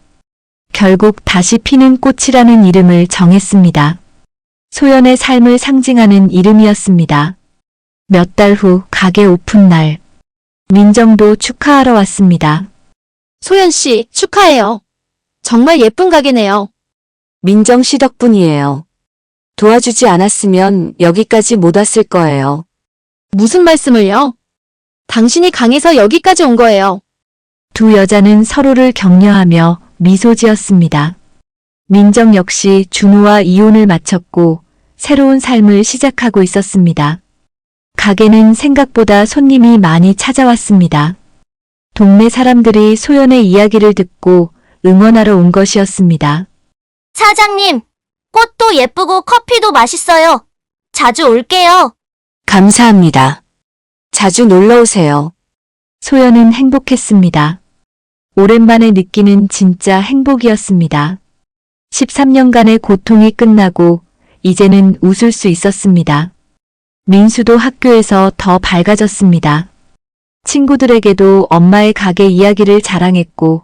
결국 다시 피는 꽃이라는 이름을 정했습니다. 소연의 삶을 상징하는 이름이었습니다. 몇 달 후 가게 오픈 날, 민정도 축하하러 왔습니다. 소연 씨, 축하해요. 정말 예쁜 가게네요. 민정 씨 덕분이에요. 도와주지 않았으면 여기까지 못 왔을 거예요. 무슨 말씀을요? 당신이 강해서 여기까지 온 거예요. 두 여자는 서로를 격려하며 미소 지었습니다. 민정 역시 준호와 이혼을 마쳤고 새로운 삶을 시작하고 있었습니다. 가게는 생각보다 손님이 많이 찾아왔습니다. 동네 사람들이 소연의 이야기를 듣고 응원하러 온 것이었습니다. 사장님, 꽃도 예쁘고 커피도 맛있어요. 자주 올게요. 감사합니다. 자주 놀러 오세요. 소연은 행복했습니다. 오랜만에 느끼는 진짜 행복이었습니다. 13년간의 고통이 끝나고 이제는 웃을 수 있었습니다. 민수도 학교에서 더 밝아졌습니다. 친구들에게도 엄마의 가게 이야기를 자랑했고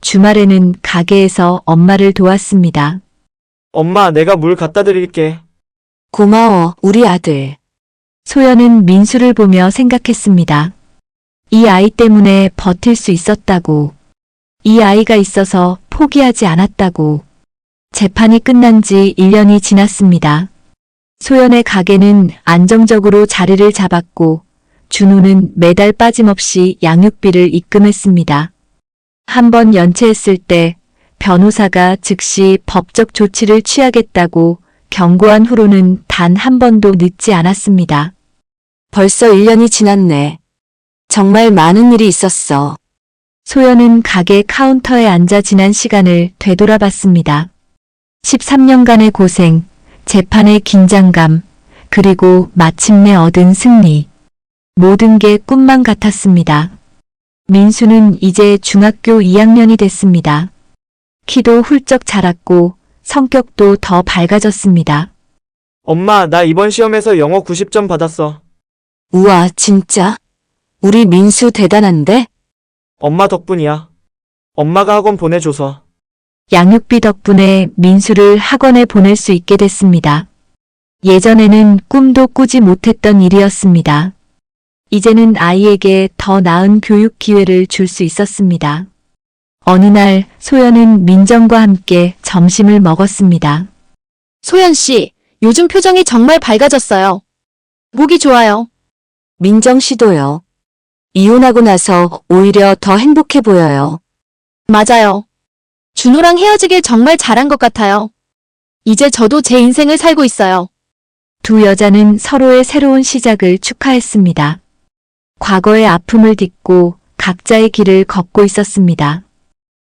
주말에는 가게에서 엄마를 도왔습니다. 엄마, 내가 물 갖다 드릴게. 고마워, 우리 아들. 소연은 민수를 보며 생각했습니다. 이 아이 때문에 버틸 수 있었다고. 이 아이가 있어서 포기하지 않았다고. 재판이 끝난 지 1년이 지났습니다. 소연의 가게는 안정적으로 자리를 잡았고 준호는 매달 빠짐없이 양육비를 입금했습니다. 한 번 연체했을 때 변호사가 즉시 법적 조치를 취하겠다고 경고한 후로는 단 한 번도 늦지 않았습니다. 벌써 1년이 지났네. 정말 많은 일이 있었어. 소연은 가게 카운터에 앉아 지난 시간을 되돌아봤습니다. 13년간의 고생, 재판의 긴장감, 그리고 마침내 얻은 승리. 모든 게 꿈만 같았습니다. 민수는 이제 중학교 2학년이 됐습니다. 키도 훌쩍 자랐고 성격도 더 밝아졌습니다. 엄마, 나 이번 시험에서 영어 90점 받았어. 우와, 진짜? 우리 민수 대단한데? 엄마 덕분이야. 엄마가 학원 보내줘서. 양육비 덕분에 민수를 학원에 보낼 수 있게 됐습니다. 예전에는 꿈도 꾸지 못했던 일이었습니다. 이제는 아이에게 더 나은 교육 기회를 줄 수 있었습니다. 어느 날 소연은 민정과 함께 점심을 먹었습니다. 소연 씨, 요즘 표정이 정말 밝아졌어요. 목이 좋아요. 민정 씨도요. 이혼하고 나서 오히려 더 행복해 보여요. 맞아요. 준호랑 헤어지길 정말 잘한 것 같아요. 이제 저도 제 인생을 살고 있어요. 두 여자는 서로의 새로운 시작을 축하했습니다. 과거의 아픔을 딛고 각자의 길을 걷고 있었습니다.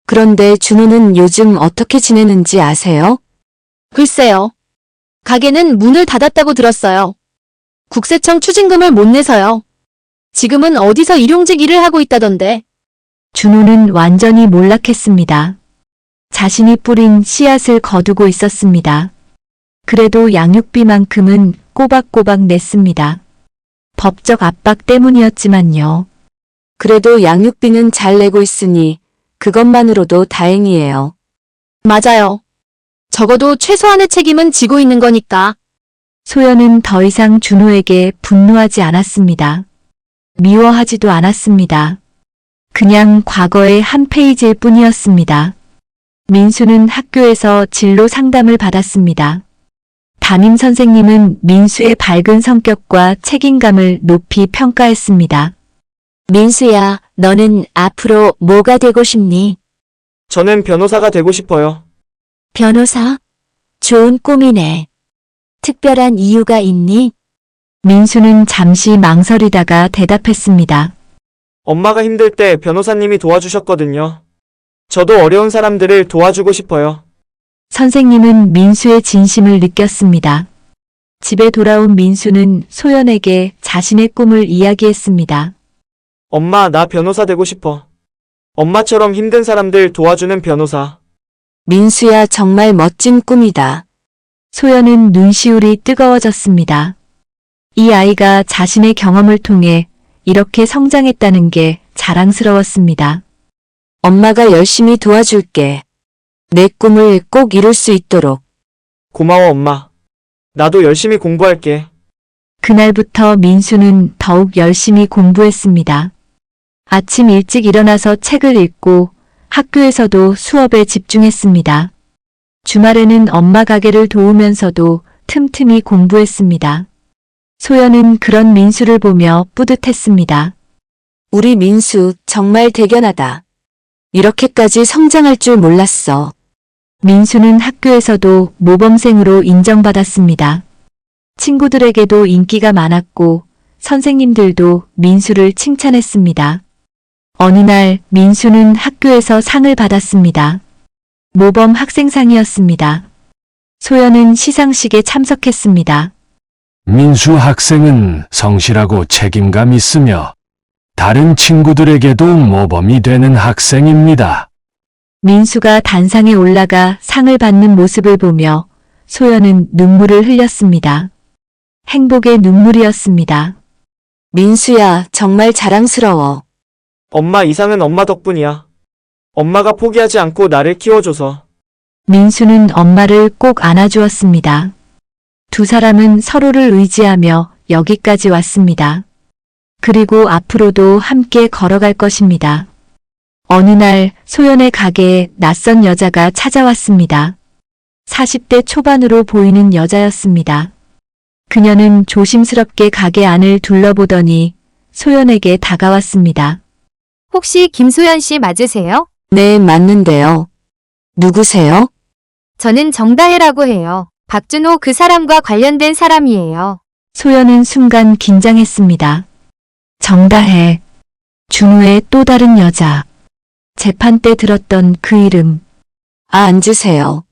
그런데 준호는 요즘 어떻게 지내는지 아세요? 글쎄요. 가게는 문을 닫았다고 들었어요. 국세청 추징금을 못 내서요. 지금은 어디서 일용직 일을 하고 있다던데. 준호는 완전히 몰락했습니다. 자신이 뿌린 씨앗을 거두고 있었습니다. 그래도 양육비만큼은 꼬박꼬박 냈습니다. 법적 압박 때문이었지만요. 그래도 양육비는 잘 내고 있으니 그것만으로도 다행이에요. 맞아요. 적어도 최소한의 책임은 지고 있는 거니까. 소연은 더 이상 준호에게 분노하지 않았습니다. 미워하지도 않았습니다. 그냥 과거의 한 페이지일 뿐이었습니다. 민수는 학교에서 진로 상담을 받았습니다. 담임 선생님은 민수의 밝은 성격과 책임감을 높이 평가했습니다. 민수야, 너는 앞으로 뭐가 되고 싶니? 저는 변호사가 되고 싶어요. 변호사? 좋은 꿈이네. 특별한 이유가 있니? 민수는 잠시 망설이다가 대답했습니다. 엄마가 힘들 때 변호사님이 도와주셨거든요. 저도 어려운 사람들을 도와주고 싶어요. 선생님은 민수의 진심을 느꼈습니다. 집에 돌아온 민수는 소연에게 자신의 꿈을 이야기했습니다. 엄마, 나 변호사 되고 싶어. 엄마처럼 힘든 사람들 도와주는 변호사. 민수야, 정말 멋진 꿈이다. 소연은 눈시울이 뜨거워졌습니다. 이 아이가 자신의 경험을 통해 이렇게 성장했다는 게 자랑스러웠습니다. 엄마가 열심히 도와줄게. 내 꿈을 꼭 이룰 수 있도록. 고마워, 엄마. 나도 열심히 공부할게. 그날부터 민수는 더욱 열심히 공부했습니다. 아침 일찍 일어나서 책을 읽고 학교에서도 수업에 집중했습니다. 주말에는 엄마 가게를 도우면서도 틈틈이 공부했습니다. 소연은 그런 민수를 보며 뿌듯했습니다. 우리 민수 정말 대견하다. 이렇게까지 성장할 줄 몰랐어. 민수는 학교에서도 모범생으로 인정받았습니다. 친구들에게도 인기가 많았고 선생님들도 민수를 칭찬했습니다. 어느 날 민수는 학교에서 상을 받았습니다. 모범 학생상이었습니다. 소연은 시상식에 참석했습니다. 민수 학생은 성실하고 책임감 있으며 다른 친구들에게도 모범이 되는 학생입니다. 민수가 단상에 올라가 상을 받는 모습을 보며 소연은 눈물을 흘렸습니다. 행복의 눈물이었습니다. 민수야, 정말 자랑스러워. 엄마 이상은 엄마 덕분이야. 엄마가 포기하지 않고 나를 키워줘서. 민수는 엄마를 꼭 안아주었습니다. 두 사람은 서로를 의지하며 여기까지 왔습니다. 그리고 앞으로도 함께 걸어갈 것입니다. 어느 날 소연의 가게에 낯선 여자가 찾아왔습니다. 40대 초반으로 보이는 여자였습니다. 그녀는 조심스럽게 가게 안을 둘러보더니 소연에게 다가왔습니다. 혹시 김소연 씨 맞으세요? 네, 맞는데요. 누구세요? 저는 정다혜라고 해요. 박준호 그 사람과 관련된 사람이에요. 소연은 순간 긴장했습니다. 정다혜, 준호의 또 다른 여자. 재판 때 들었던 그 이름. 앉으세요.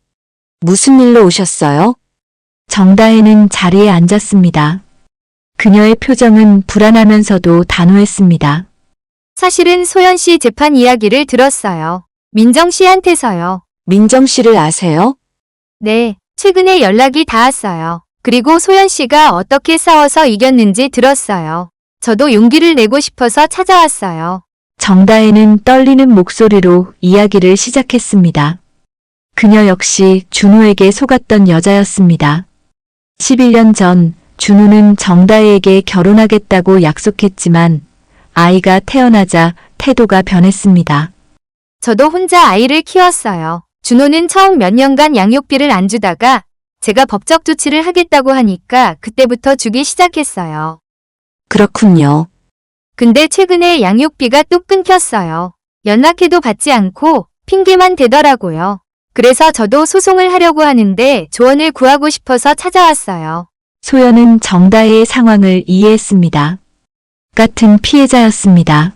무슨 일로 오셨어요? 정다혜는 자리에 앉았습니다. 그녀의 표정은 불안하면서도 단호했습니다. 사실은 소연 씨 재판 이야기를 들었어요. 민정 씨한테서요. 민정 씨를 아세요? 네, 최근에 연락이 닿았어요. 그리고 소연 씨가 어떻게 싸워서 이겼는지 들었어요. 저도 용기를 내고 싶어서 찾아왔어요. 정다혜는 떨리는 목소리로 이야기를 시작했습니다. 그녀 역시 준호에게 속았던 여자였습니다. 11년 전 준호는 정다혜에게 결혼하겠다고 약속했지만 아이가 태어나자 태도가 변했습니다. 저도 혼자 아이를 키웠어요. 준호는 처음 몇 년간 양육비를 안 주다가 제가 법적 조치를 하겠다고 하니까 그때부터 주기 시작했어요. 그렇군요. 근데 최근에 양육비가 뚝 끊겼어요. 연락해도 받지 않고 핑계만 대더라고요. 그래서 저도 소송을 하려고 하는데 조언을 구하고 싶어서 찾아왔어요. 소연은 정다혜의 상황을 이해했습니다. 같은 피해자였습니다.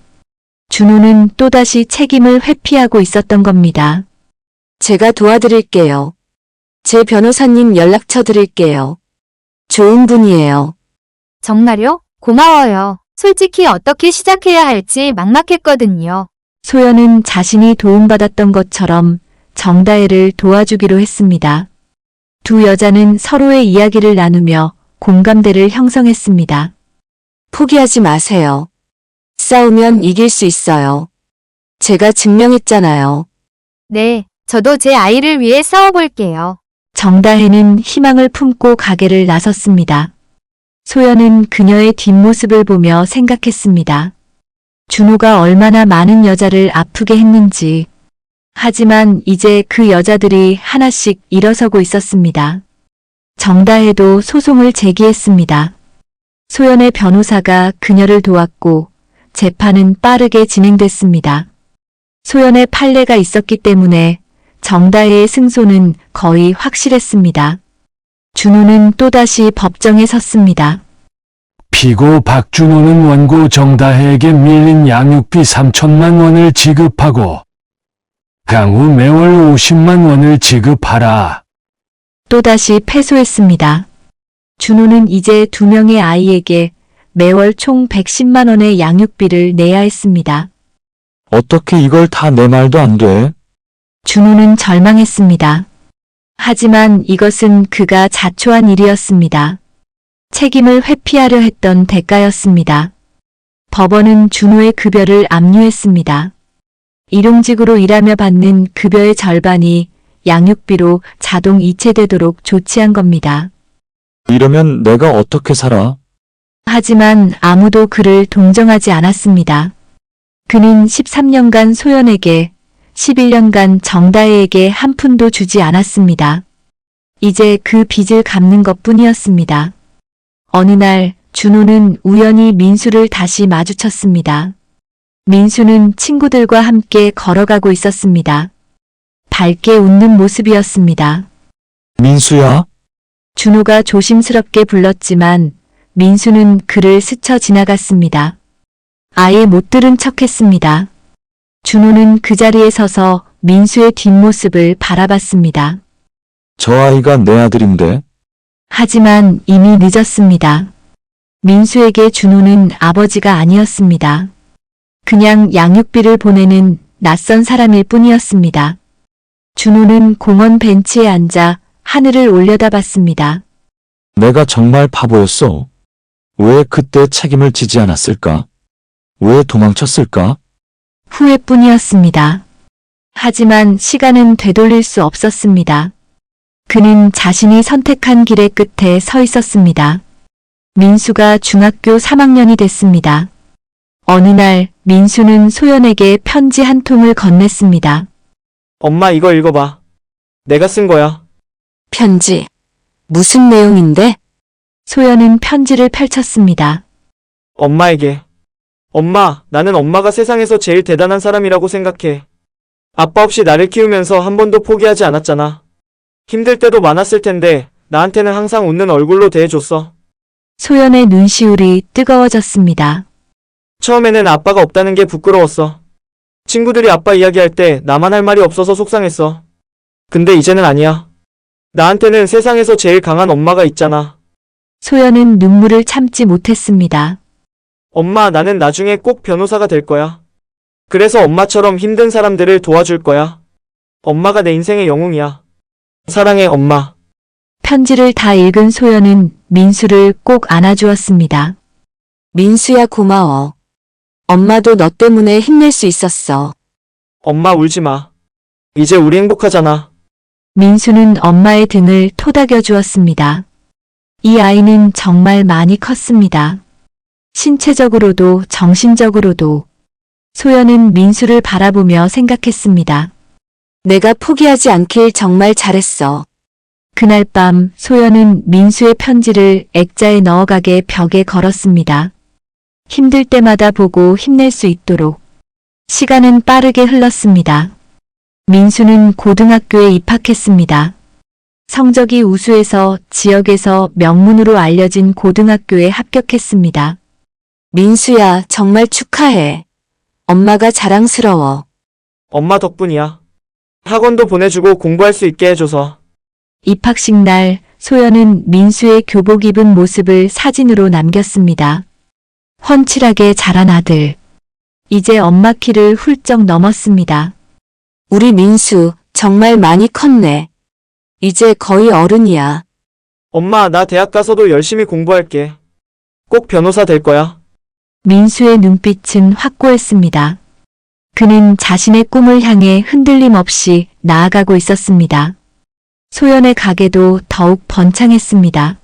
준호는 또다시 책임을 회피하고 있었던 겁니다. 제가 도와드릴게요. 제 변호사님 연락처 드릴게요. 좋은 분이에요. 정말요? 고마워요. 솔직히 어떻게 시작해야 할지 막막했거든요. 소연은 자신이 도움받았던 것처럼 정다혜를 도와주기로 했습니다. 두 여자는 서로의 이야기를 나누며 공감대를 형성했습니다. 포기하지 마세요. 싸우면 이길 수 있어요. 제가 증명했잖아요. 네, 저도 제 아이를 위해 싸워볼게요. 정다혜는 희망을 품고 가게를 나섰습니다. 소연은 그녀의 뒷모습을 보며 생각했습니다. 준호가 얼마나 많은 여자를 아프게 했는지. 하지만 이제 그 여자들이 하나씩 일어서고 있었습니다. 정다혜도 소송을 제기했습니다. 소연의 변호사가 그녀를 도왔고 재판은 빠르게 진행됐습니다. 소연의 판례가 있었기 때문에 정다혜의 승소는 거의 확실했습니다. 준호는 또다시 법정에 섰습니다. 피고 박준호는 원고 정다혜에게 밀린 양육비 3천만 원을 지급하고 향후 매월 50만 원을 지급하라. 또다시 패소했습니다. 준호는 이제 두 명의 아이에게 매월 총 110만 원의 양육비를 내야 했습니다. 어떻게 이걸 다 내 말도 안 돼? 준호는 절망했습니다. 하지만 이것은 그가 자초한 일이었습니다. 책임을 회피하려 했던 대가였습니다. 법원은 준호의 급여를 압류했습니다. 일용직으로 일하며 받는 급여의 절반이 양육비로 자동 이체되도록 조치한 겁니다. 이러면 내가 어떻게 살아? 하지만 아무도 그를 동정하지 않았습니다. 그는 13년간 소연에게, 11년간 정다혜에게 한 푼도 주지 않았습니다. 이제 그 빚을 갚는 것뿐이었습니다. 어느 날 준호는 우연히 민수를 다시 마주쳤습니다. 민수는 친구들과 함께 걸어가고 있었습니다. 밝게 웃는 모습이었습니다. 민수야? 준호가 조심스럽게 불렀지만 민수는 그를 스쳐 지나갔습니다. 아예 못 들은 척했습니다. 준호는 그 자리에 서서 민수의 뒷모습을 바라봤습니다. 저 아이가 내 아들인데. 하지만 이미 늦었습니다. 민수에게 준호는 아버지가 아니었습니다. 그냥 양육비를 보내는 낯선 사람일 뿐이었습니다. 준호는 공원 벤치에 앉아 하늘을 올려다봤습니다. 내가 정말 바보였어. 왜 그때 책임을 지지 않았을까? 왜 도망쳤을까? 후회뿐이었습니다. 하지만 시간은 되돌릴 수 없었습니다. 그는 자신이 선택한 길의 끝에 서 있었습니다. 민수가 중학교 3학년이 됐습니다. 어느 날 민수는 소연에게 편지 한 통을 건넸습니다. 엄마 이거 읽어봐. 내가 쓴 거야. 편지. 무슨 내용인데? 소연은 편지를 펼쳤습니다. 엄마에게. 엄마, 나는 엄마가 세상에서 제일 대단한 사람이라고 생각해. 아빠 없이 나를 키우면서 한 번도 포기하지 않았잖아. 힘들 때도 많았을 텐데 나한테는 항상 웃는 얼굴로 대해줬어. 소연의 눈시울이 뜨거워졌습니다. 처음에는 아빠가 없다는 게 부끄러웠어. 친구들이 아빠 이야기할 때 나만 할 말이 없어서 속상했어. 근데 이제는 아니야. 나한테는 세상에서 제일 강한 엄마가 있잖아. 소연은 눈물을 참지 못했습니다. 엄마, 나는 나중에 꼭 변호사가 될 거야. 그래서 엄마처럼 힘든 사람들을 도와줄 거야. 엄마가 내 인생의 영웅이야. 사랑해, 엄마. 편지를 다 읽은 소연은 민수를 꼭 안아주었습니다. 민수야 고마워. 엄마도 너 때문에 힘낼 수 있었어. 엄마 울지 마. 이제 우리 행복하잖아. 민수는 엄마의 등을 토닥여 주었습니다. 이 아이는 정말 많이 컸습니다. 신체적으로도 정신적으로도. 소연은 민수를 바라보며 생각했습니다. 내가 포기하지 않길 정말 잘했어. 그날 밤 소연은 민수의 편지를 액자에 넣어가게 벽에 걸었습니다. 힘들 때마다 보고 힘낼 수 있도록. 시간은 빠르게 흘렀습니다. 민수는 고등학교에 입학했습니다. 성적이 우수해서 지역에서 명문으로 알려진 고등학교에 합격했습니다. 민수야, 정말 축하해. 엄마가 자랑스러워. 엄마 덕분이야. 학원도 보내주고 공부할 수 있게 해줘서. 입학식 날 소연은 민수의 교복 입은 모습을 사진으로 남겼습니다. 훤칠하게 자란 아들. 이제 엄마 키를 훌쩍 넘었습니다. 우리 민수 정말 많이 컸네. 이제 거의 어른이야. 엄마, 나 대학 가서도 열심히 공부할게. 꼭 변호사 될 거야. 민수의 눈빛은 확고했습니다. 그는 자신의 꿈을 향해 흔들림 없이 나아가고 있었습니다. 소연의 가게도 더욱 번창했습니다.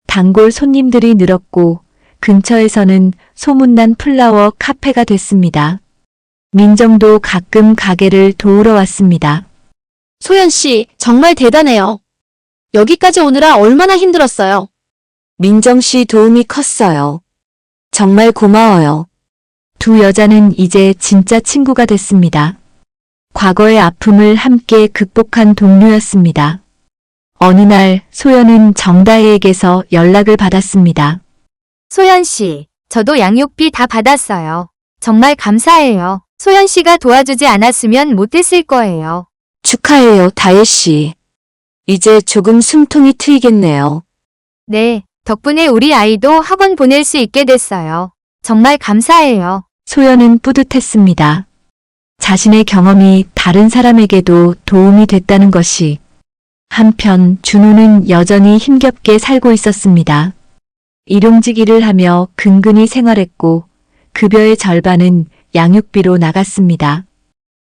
단골 손님들이 늘었고 근처에서는 소문난 플라워 카페가 됐습니다. 민정도 가끔 가게를 도우러 왔습니다. 소연 씨, 정말 대단해요. 여기까지 오느라 얼마나 힘들었어요. 민정 씨 도움이 컸어요. 정말 고마워요. 두 여자는 이제 진짜 친구가 됐습니다. 과거의 아픔을 함께 극복한 동료였습니다. 어느 날 소연은 정다혜에게서 연락을 받았습니다. 소연 씨, 저도 양육비 다 받았어요. 정말 감사해요. 소연 씨가 도와주지 않았으면 못했을 거예요. 축하해요, 다혜 씨. 이제 조금 숨통이 트이겠네요. 네, 덕분에 우리 아이도 학원 보낼 수 있게 됐어요. 정말 감사해요. 소연은 뿌듯했습니다. 자신의 경험이 다른 사람에게도 도움이 됐다는 것이. 한편 준호는 여전히 힘겹게 살고 있었습니다. 일용직 일을 하며 근근히 생활했고 급여의 절반은 양육비로 나갔습니다.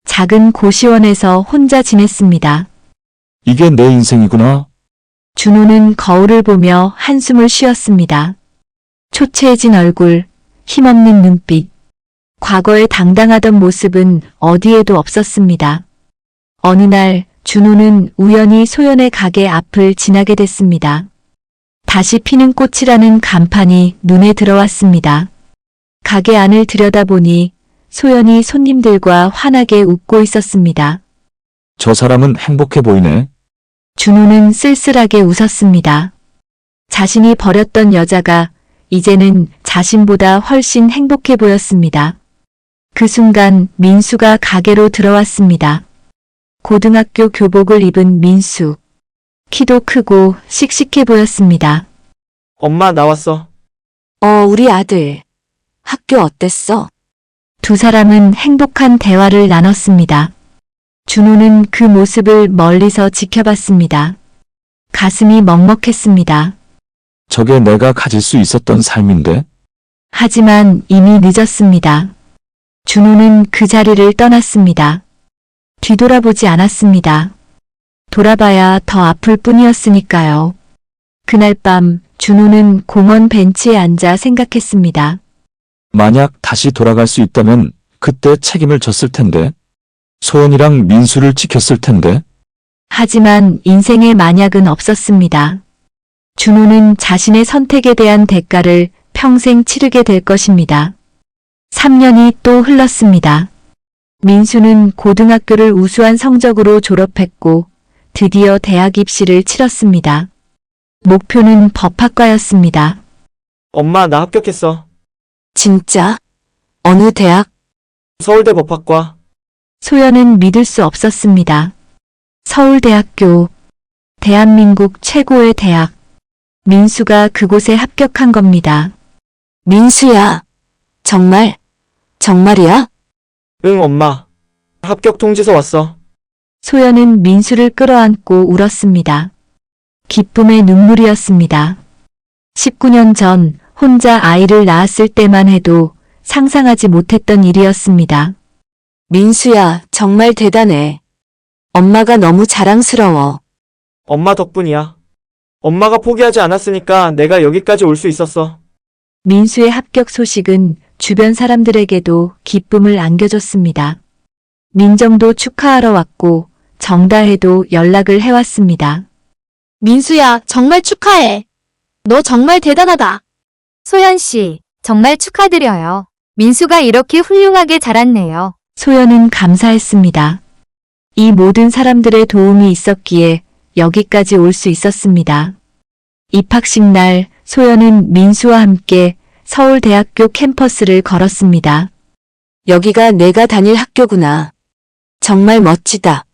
작은 고시원에서 혼자 지냈습니다. 이게 내 인생이구나. 준호는 거울을 보며 한숨을 쉬었습니다. 초췌해진 얼굴, 힘없는 눈빛. 과거의 당당하던 모습은 어디에도 없었습니다. 어느 날 준호는 우연히 소연의 가게 앞을 지나게 됐습니다. 다시 피는 꽃이라는 간판이 눈에 들어왔습니다. 가게 안을 들여다보니 소연이 손님들과 환하게 웃고 있었습니다. 저 사람은 행복해 보이네. 준호는 쓸쓸하게 웃었습니다. 자신이 버렸던 여자가 이제는 자신보다 훨씬 행복해 보였습니다. 그 순간 민수가 가게로 들어왔습니다. 고등학교 교복을 입은 민수. 키도 크고 씩씩해 보였습니다. 엄마, 나왔어. 우리 아들. 학교 어땠어? 두 사람은 행복한 대화를 나눴습니다. 준호는 그 모습을 멀리서 지켜봤습니다. 가슴이 먹먹했습니다. 저게 내가 가질 수 있었던 삶인데? 하지만 이미 늦었습니다. 준호는 그 자리를 떠났습니다. 뒤돌아보지 않았습니다. 돌아봐야 더 아플 뿐이었으니까요. 그날 밤 준호는 공원 벤치에 앉아 생각했습니다. 만약 다시 돌아갈 수 있다면 그때 책임을 졌을 텐데. 소연이랑 민수를 지켰을 텐데. 하지만 인생의 만약은 없었습니다. 준호는 자신의 선택에 대한 대가를 평생 치르게 될 것입니다. 3년이 또 흘렀습니다. 민수는 고등학교를 우수한 성적으로 졸업했고 드디어 대학 입시를 치렀습니다. 목표는 법학과였습니다. 엄마, 나 합격했어. 진짜? 어느 대학? 서울대 법학과. 소연은 믿을 수 없었습니다. 서울대학교, 대한민국 최고의 대학. 민수가 그곳에 합격한 겁니다. 민수야. 정말? 정말이야? 응, 엄마. 합격 통지서 왔어. 소연은 민수를 끌어안고 울었습니다. 기쁨의 눈물이었습니다. 19년 전 혼자 아이를 낳았을 때만 해도 상상하지 못했던 일이었습니다. 민수야, 정말 대단해. 엄마가 너무 자랑스러워. 엄마 덕분이야. 엄마가 포기하지 않았으니까 내가 여기까지 올 수 있었어. 민수의 합격 소식은 주변 사람들에게도 기쁨을 안겨줬습니다. 민정도 축하하러 왔고 정다혜도 연락을 해왔습니다. 민수야, 정말 축하해. 너 정말 대단하다. 소연 씨, 정말 축하드려요. 민수가 이렇게 훌륭하게 자랐네요. 소연은 감사했습니다. 이 모든 사람들의 도움이 있었기에 여기까지 올 수 있었습니다. 입학식 날 소연은 민수와 함께 서울대학교 캠퍼스를 걸었습니다. 여기가 내가 다닐 학교구나. 정말 멋지다.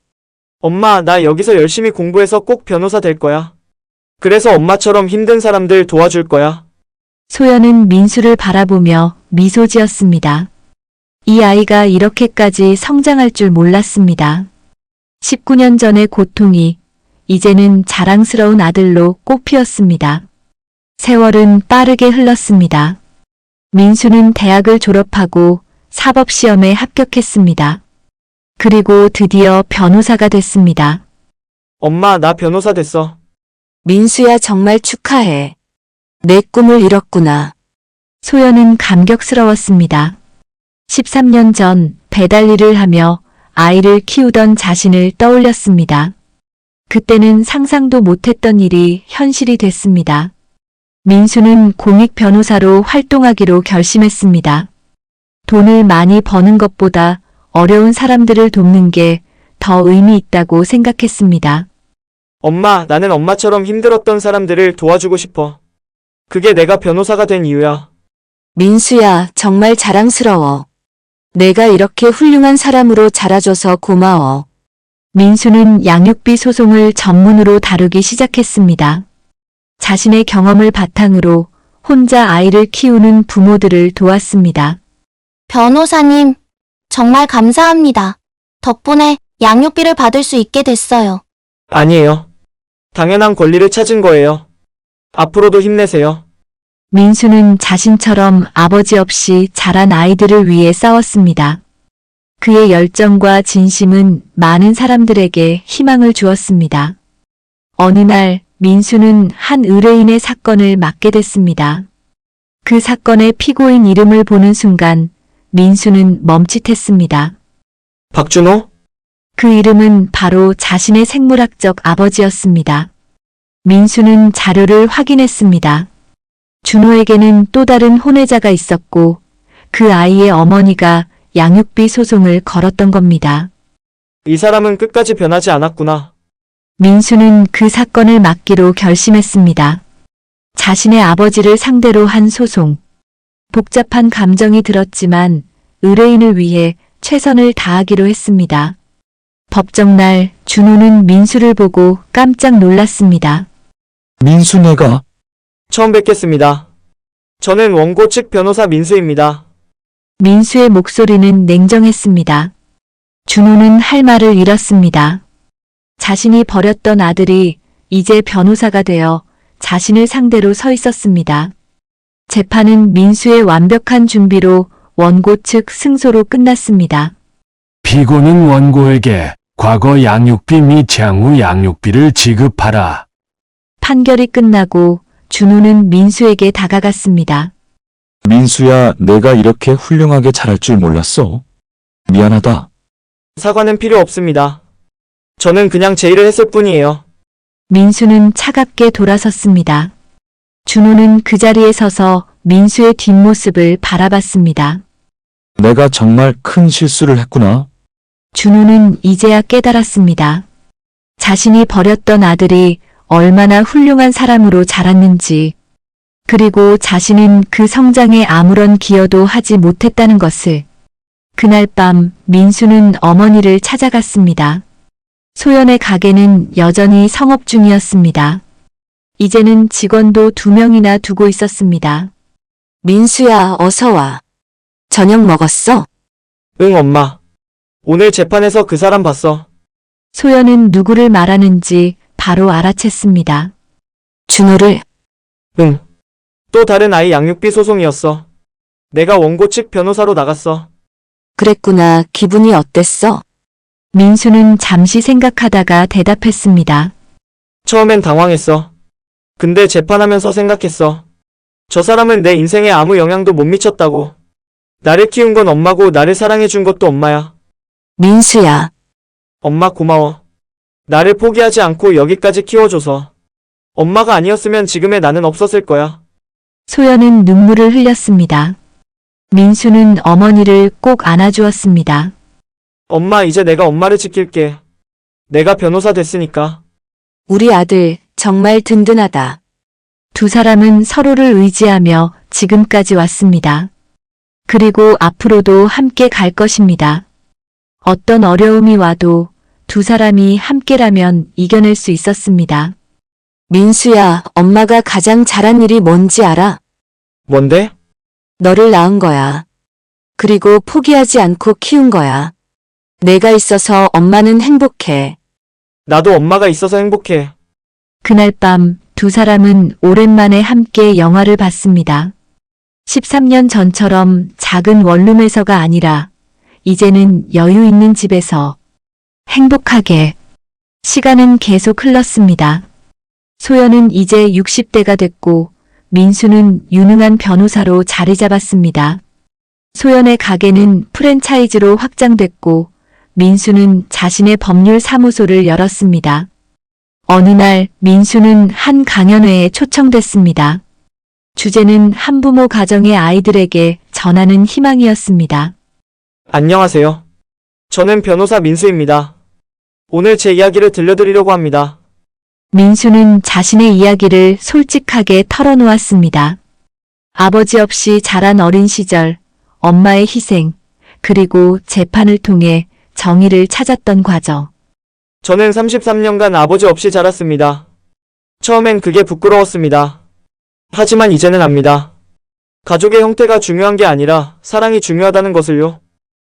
엄마, 나 여기서 열심히 공부해서 꼭 변호사 될 거야. 그래서 엄마처럼 힘든 사람들 도와줄 거야. 소연은 민수를 바라보며 미소 지었습니다. 이 아이가 이렇게까지 성장할 줄 몰랐습니다. 19년 전의 고통이 이제는 자랑스러운 아들로 꽃피었습니다. 세월은 빠르게 흘렀습니다. 민수는 대학을 졸업하고 사법시험에 합격했습니다. 그리고 드디어 변호사가 됐습니다. 엄마, 나 변호사 됐어. 민수야, 정말 축하해. 내 꿈을 이뤘구나. 소연은 감격스러웠습니다. 13년 전 배달 일을 하며 아이를 키우던 자신을 떠올렸습니다. 그때는 상상도 못했던 일이 현실이 됐습니다. 민수는 공익 변호사로 활동하기로 결심했습니다. 돈을 많이 버는 것보다 어려운 사람들을 돕는 게 더 의미 있다고 생각했습니다. 엄마, 나는 엄마처럼 힘들었던 사람들을 도와주고 싶어. 그게 내가 변호사가 된 이유야. 민수야, 정말 자랑스러워. 내가 이렇게 훌륭한 사람으로 자라줘서 고마워. 민수는 양육비 소송을 전문으로 다루기 시작했습니다. 자신의 경험을 바탕으로 혼자 아이를 키우는 부모들을 도왔습니다. 변호사님, 정말 감사합니다. 덕분에 양육비를 받을 수 있게 됐어요. 아니에요. 당연한 권리를 찾은 거예요. 앞으로도 힘내세요. 민수는 자신처럼 아버지 없이 자란 아이들을 위해 싸웠습니다. 그의 열정과 진심은 많은 사람들에게 희망을 주었습니다. 어느 날 민수는 한 의뢰인의 사건을 맡게 됐습니다. 그 사건의 피고인 이름을 보는 순간 민수는 멈칫했습니다. 박준호? 그 이름은 바로 자신의 생물학적 아버지였습니다. 민수는 자료를 확인했습니다. 준호에게는 또 다른 혼외자가 있었고 그 아이의 어머니가 양육비 소송을 걸었던 겁니다. 이 사람은 끝까지 변하지 않았구나. 민수는 그 사건을 막기로 결심했습니다. 자신의 아버지를 상대로 한 소송. 복잡한 감정이 들었지만 의뢰인을 위해 최선을 다하기로 했습니다. 법정날 준호는 민수를 보고 깜짝 놀랐습니다. 민수 내가 처음 뵙겠습니다. 저는 원고 측 변호사 민수입니다. 민수의 목소리는 냉정했습니다. 준호는 할 말을 잃었습니다. 자신이 버렸던 아들이 이제 변호사가 되어 자신을 상대로 서 있었습니다. 재판은 민수의 완벽한 준비로 원고 측 승소로 끝났습니다. 피고는 원고에게 과거 양육비 및 향후 양육비를 지급하라. 판결이 끝나고 준호는 민수에게 다가갔습니다. 민수야, 내가 이렇게 훌륭하게 잘할 줄 몰랐어. 미안하다. 사과는 필요 없습니다. 저는 그냥 제 일을 했을 뿐이에요. 민수는 차갑게 돌아섰습니다. 준호는 그 자리에 서서 민수의 뒷모습을 바라봤습니다. 내가 정말 큰 실수를 했구나. 준호는 이제야 깨달았습니다. 자신이 버렸던 아들이 얼마나 훌륭한 사람으로 자랐는지, 그리고 자신은 그 성장에 아무런 기여도 하지 못했다는 것을. 그날 밤 민수는 어머니를 찾아갔습니다. 소연의 가게는 여전히 성업 중이었습니다. 이제는 직원도 2명이나 두고 있었습니다. 민수야, 어서 와. 저녁 먹었어? 응, 엄마. 오늘 재판에서 그 사람 봤어. 소연은 누구를 말하는지 바로 알아챘습니다. 준호를. 응. 또 다른 아이 양육비 소송이었어. 내가 원고 측 변호사로 나갔어. 그랬구나. 기분이 어땠어? 민수는 잠시 생각하다가 대답했습니다. 처음엔 당황했어. 근데 재판하면서 생각했어. 저 사람은 내 인생에 아무 영향도 못 미쳤다고. 나를 키운 건 엄마고 나를 사랑해준 것도 엄마야. 민수야. 엄마 고마워. 나를 포기하지 않고 여기까지 키워줘서. 엄마가 아니었으면 지금의 나는 없었을 거야. 소연은 눈물을 흘렸습니다. 민수는 어머니를 꼭 안아주었습니다. 엄마, 이제 내가 엄마를 지킬게. 내가 변호사 됐으니까. 우리 아들 정말 든든하다. 두 사람은 서로를 의지하며 지금까지 왔습니다. 그리고 앞으로도 함께 갈 것입니다. 어떤 어려움이 와도 두 사람이 함께라면 이겨낼 수 있었습니다. 민수야, 엄마가 가장 잘한 일이 뭔지 알아? 뭔데? 너를 낳은 거야. 그리고 포기하지 않고 키운 거야. 내가 있어서 엄마는 행복해. 나도 엄마가 있어서 행복해. 그날 밤 두 사람은 오랜만에 함께 영화를 봤습니다. 13년 전처럼 작은 원룸에서가 아니라 이제는 여유 있는 집에서 행복하게. 시간은 계속 흘렀습니다. 소연은 이제 60대가 됐고 민수는 유능한 변호사로 자리 잡았습니다. 소연의 가게는 프랜차이즈로 확장됐고 민수는 자신의 법률 사무소를 열었습니다. 어느 날 민수는 한 강연회에 초청됐습니다. 주제는 한부모 가정의 아이들에게 전하는 희망이었습니다. 안녕하세요. 저는 변호사 민수입니다. 오늘 제 이야기를 들려드리려고 합니다. 민수는 자신의 이야기를 솔직하게 털어놓았습니다. 아버지 없이 자란 어린 시절, 엄마의 희생, 그리고 재판을 통해 정의를 찾았던 과정. 저는 33년간 아버지 없이 자랐습니다. 처음엔 그게 부끄러웠습니다. 하지만 이제는 압니다. 가족의 형태가 중요한 게 아니라 사랑이 중요하다는 것을요.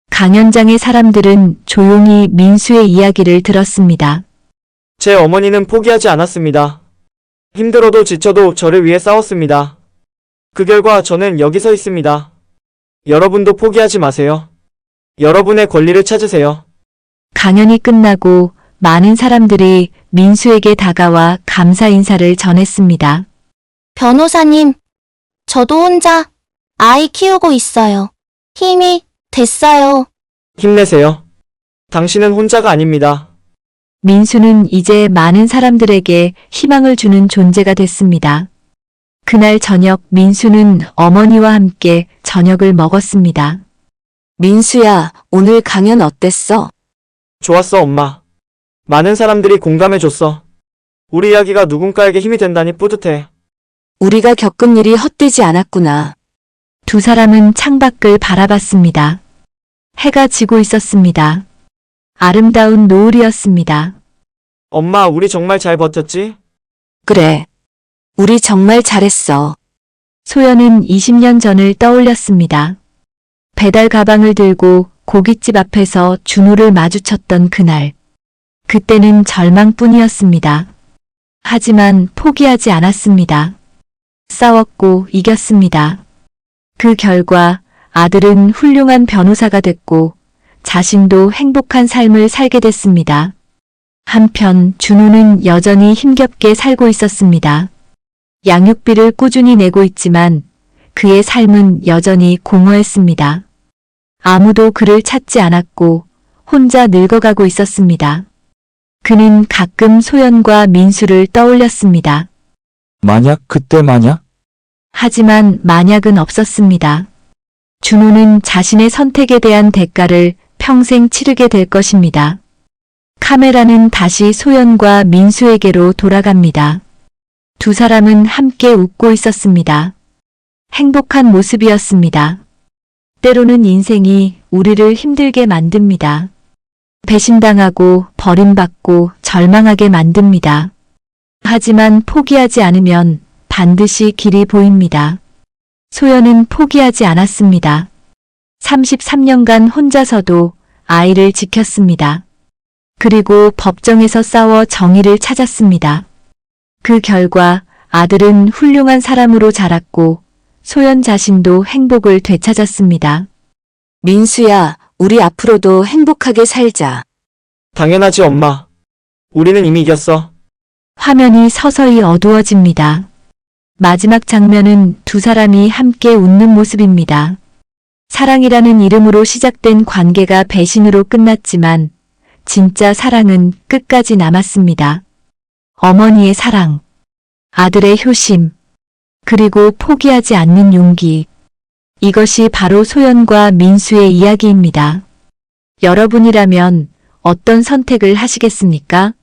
강연장의 사람들은 조용히 민수의 이야기를 들었습니다. 제 어머니는 포기하지 않았습니다. 힘들어도 지쳐도 저를 위해 싸웠습니다. 그 결과 저는 여기 서 있습니다. 여러분도 포기하지 마세요. 여러분의 권리를 찾으세요. 강연이 끝나고 많은 사람들이 민수에게 다가와 감사 인사를 전했습니다. 변호사님, 저도 혼자 아이 키우고 있어요. 힘이 됐어요. 힘내세요. 당신은 혼자가 아닙니다. 민수는 이제 많은 사람들에게 희망을 주는 존재가 됐습니다. 그날 저녁 민수는 어머니와 함께 저녁을 먹었습니다. 민수야, 오늘 강연 어땠어? 좋았어, 엄마. 많은 사람들이 공감해줬어. 우리 이야기가 누군가에게 힘이 된다니 뿌듯해. 우리가 겪은 일이 헛되지 않았구나. 두 사람은 창밖을 바라봤습니다. 해가 지고 있었습니다. 아름다운 노을이었습니다. 엄마, 우리 정말 잘 버텼지? 그래. 우리 정말 잘했어. 소연은 20년 전을 떠올렸습니다. 배달 가방을 들고 고깃집 앞에서 준호를 마주쳤던 그날. 그때는 절망뿐이었습니다. 하지만 포기하지 않았습니다. 싸웠고 이겼습니다. 그 결과 아들은 훌륭한 변호사가 됐고 자신도 행복한 삶을 살게 됐습니다. 한편 준호는 여전히 힘겹게 살고 있었습니다. 양육비를 꾸준히 내고 있지만 그의 삶은 여전히 공허했습니다. 아무도 그를 찾지 않았고 혼자 늙어가고 있었습니다. 그는 가끔 소연과 민수를 떠올렸습니다. 그때 만약? 하지만 만약은 없었습니다. 준호는 자신의 선택에 대한 대가를 평생 치르게 될 것입니다. 카메라는 다시 소연과 민수에게로 돌아갑니다. 두 사람은 함께 웃고 있었습니다. 행복한 모습이었습니다. 때로는 인생이 우리를 힘들게 만듭니다. 배신당하고 버림받고 절망하게 만듭니다. 하지만 포기하지 않으면 반드시 길이 보입니다. 소연은 포기하지 않았습니다. 33년간 혼자서도 아이를 지켰습니다. 그리고 법정에서 싸워 정의를 찾았습니다. 그 결과 아들은 훌륭한 사람으로 자랐고 소연 자신도 행복을 되찾았습니다. 민수야, 우리 앞으로도 행복하게 살자. 당연하지, 엄마. 우리는 이미 이겼어. 화면이 서서히 어두워집니다. 마지막 장면은 두 사람이 함께 웃는 모습입니다. 사랑이라는 이름으로 시작된 관계가 배신으로 끝났지만 진짜 사랑은 끝까지 남았습니다. 어머니의 사랑, 아들의 효심, 그리고 포기하지 않는 용기. 이것이 바로 소연과 민수의 이야기입니다. 여러분이라면 어떤 선택을 하시겠습니까?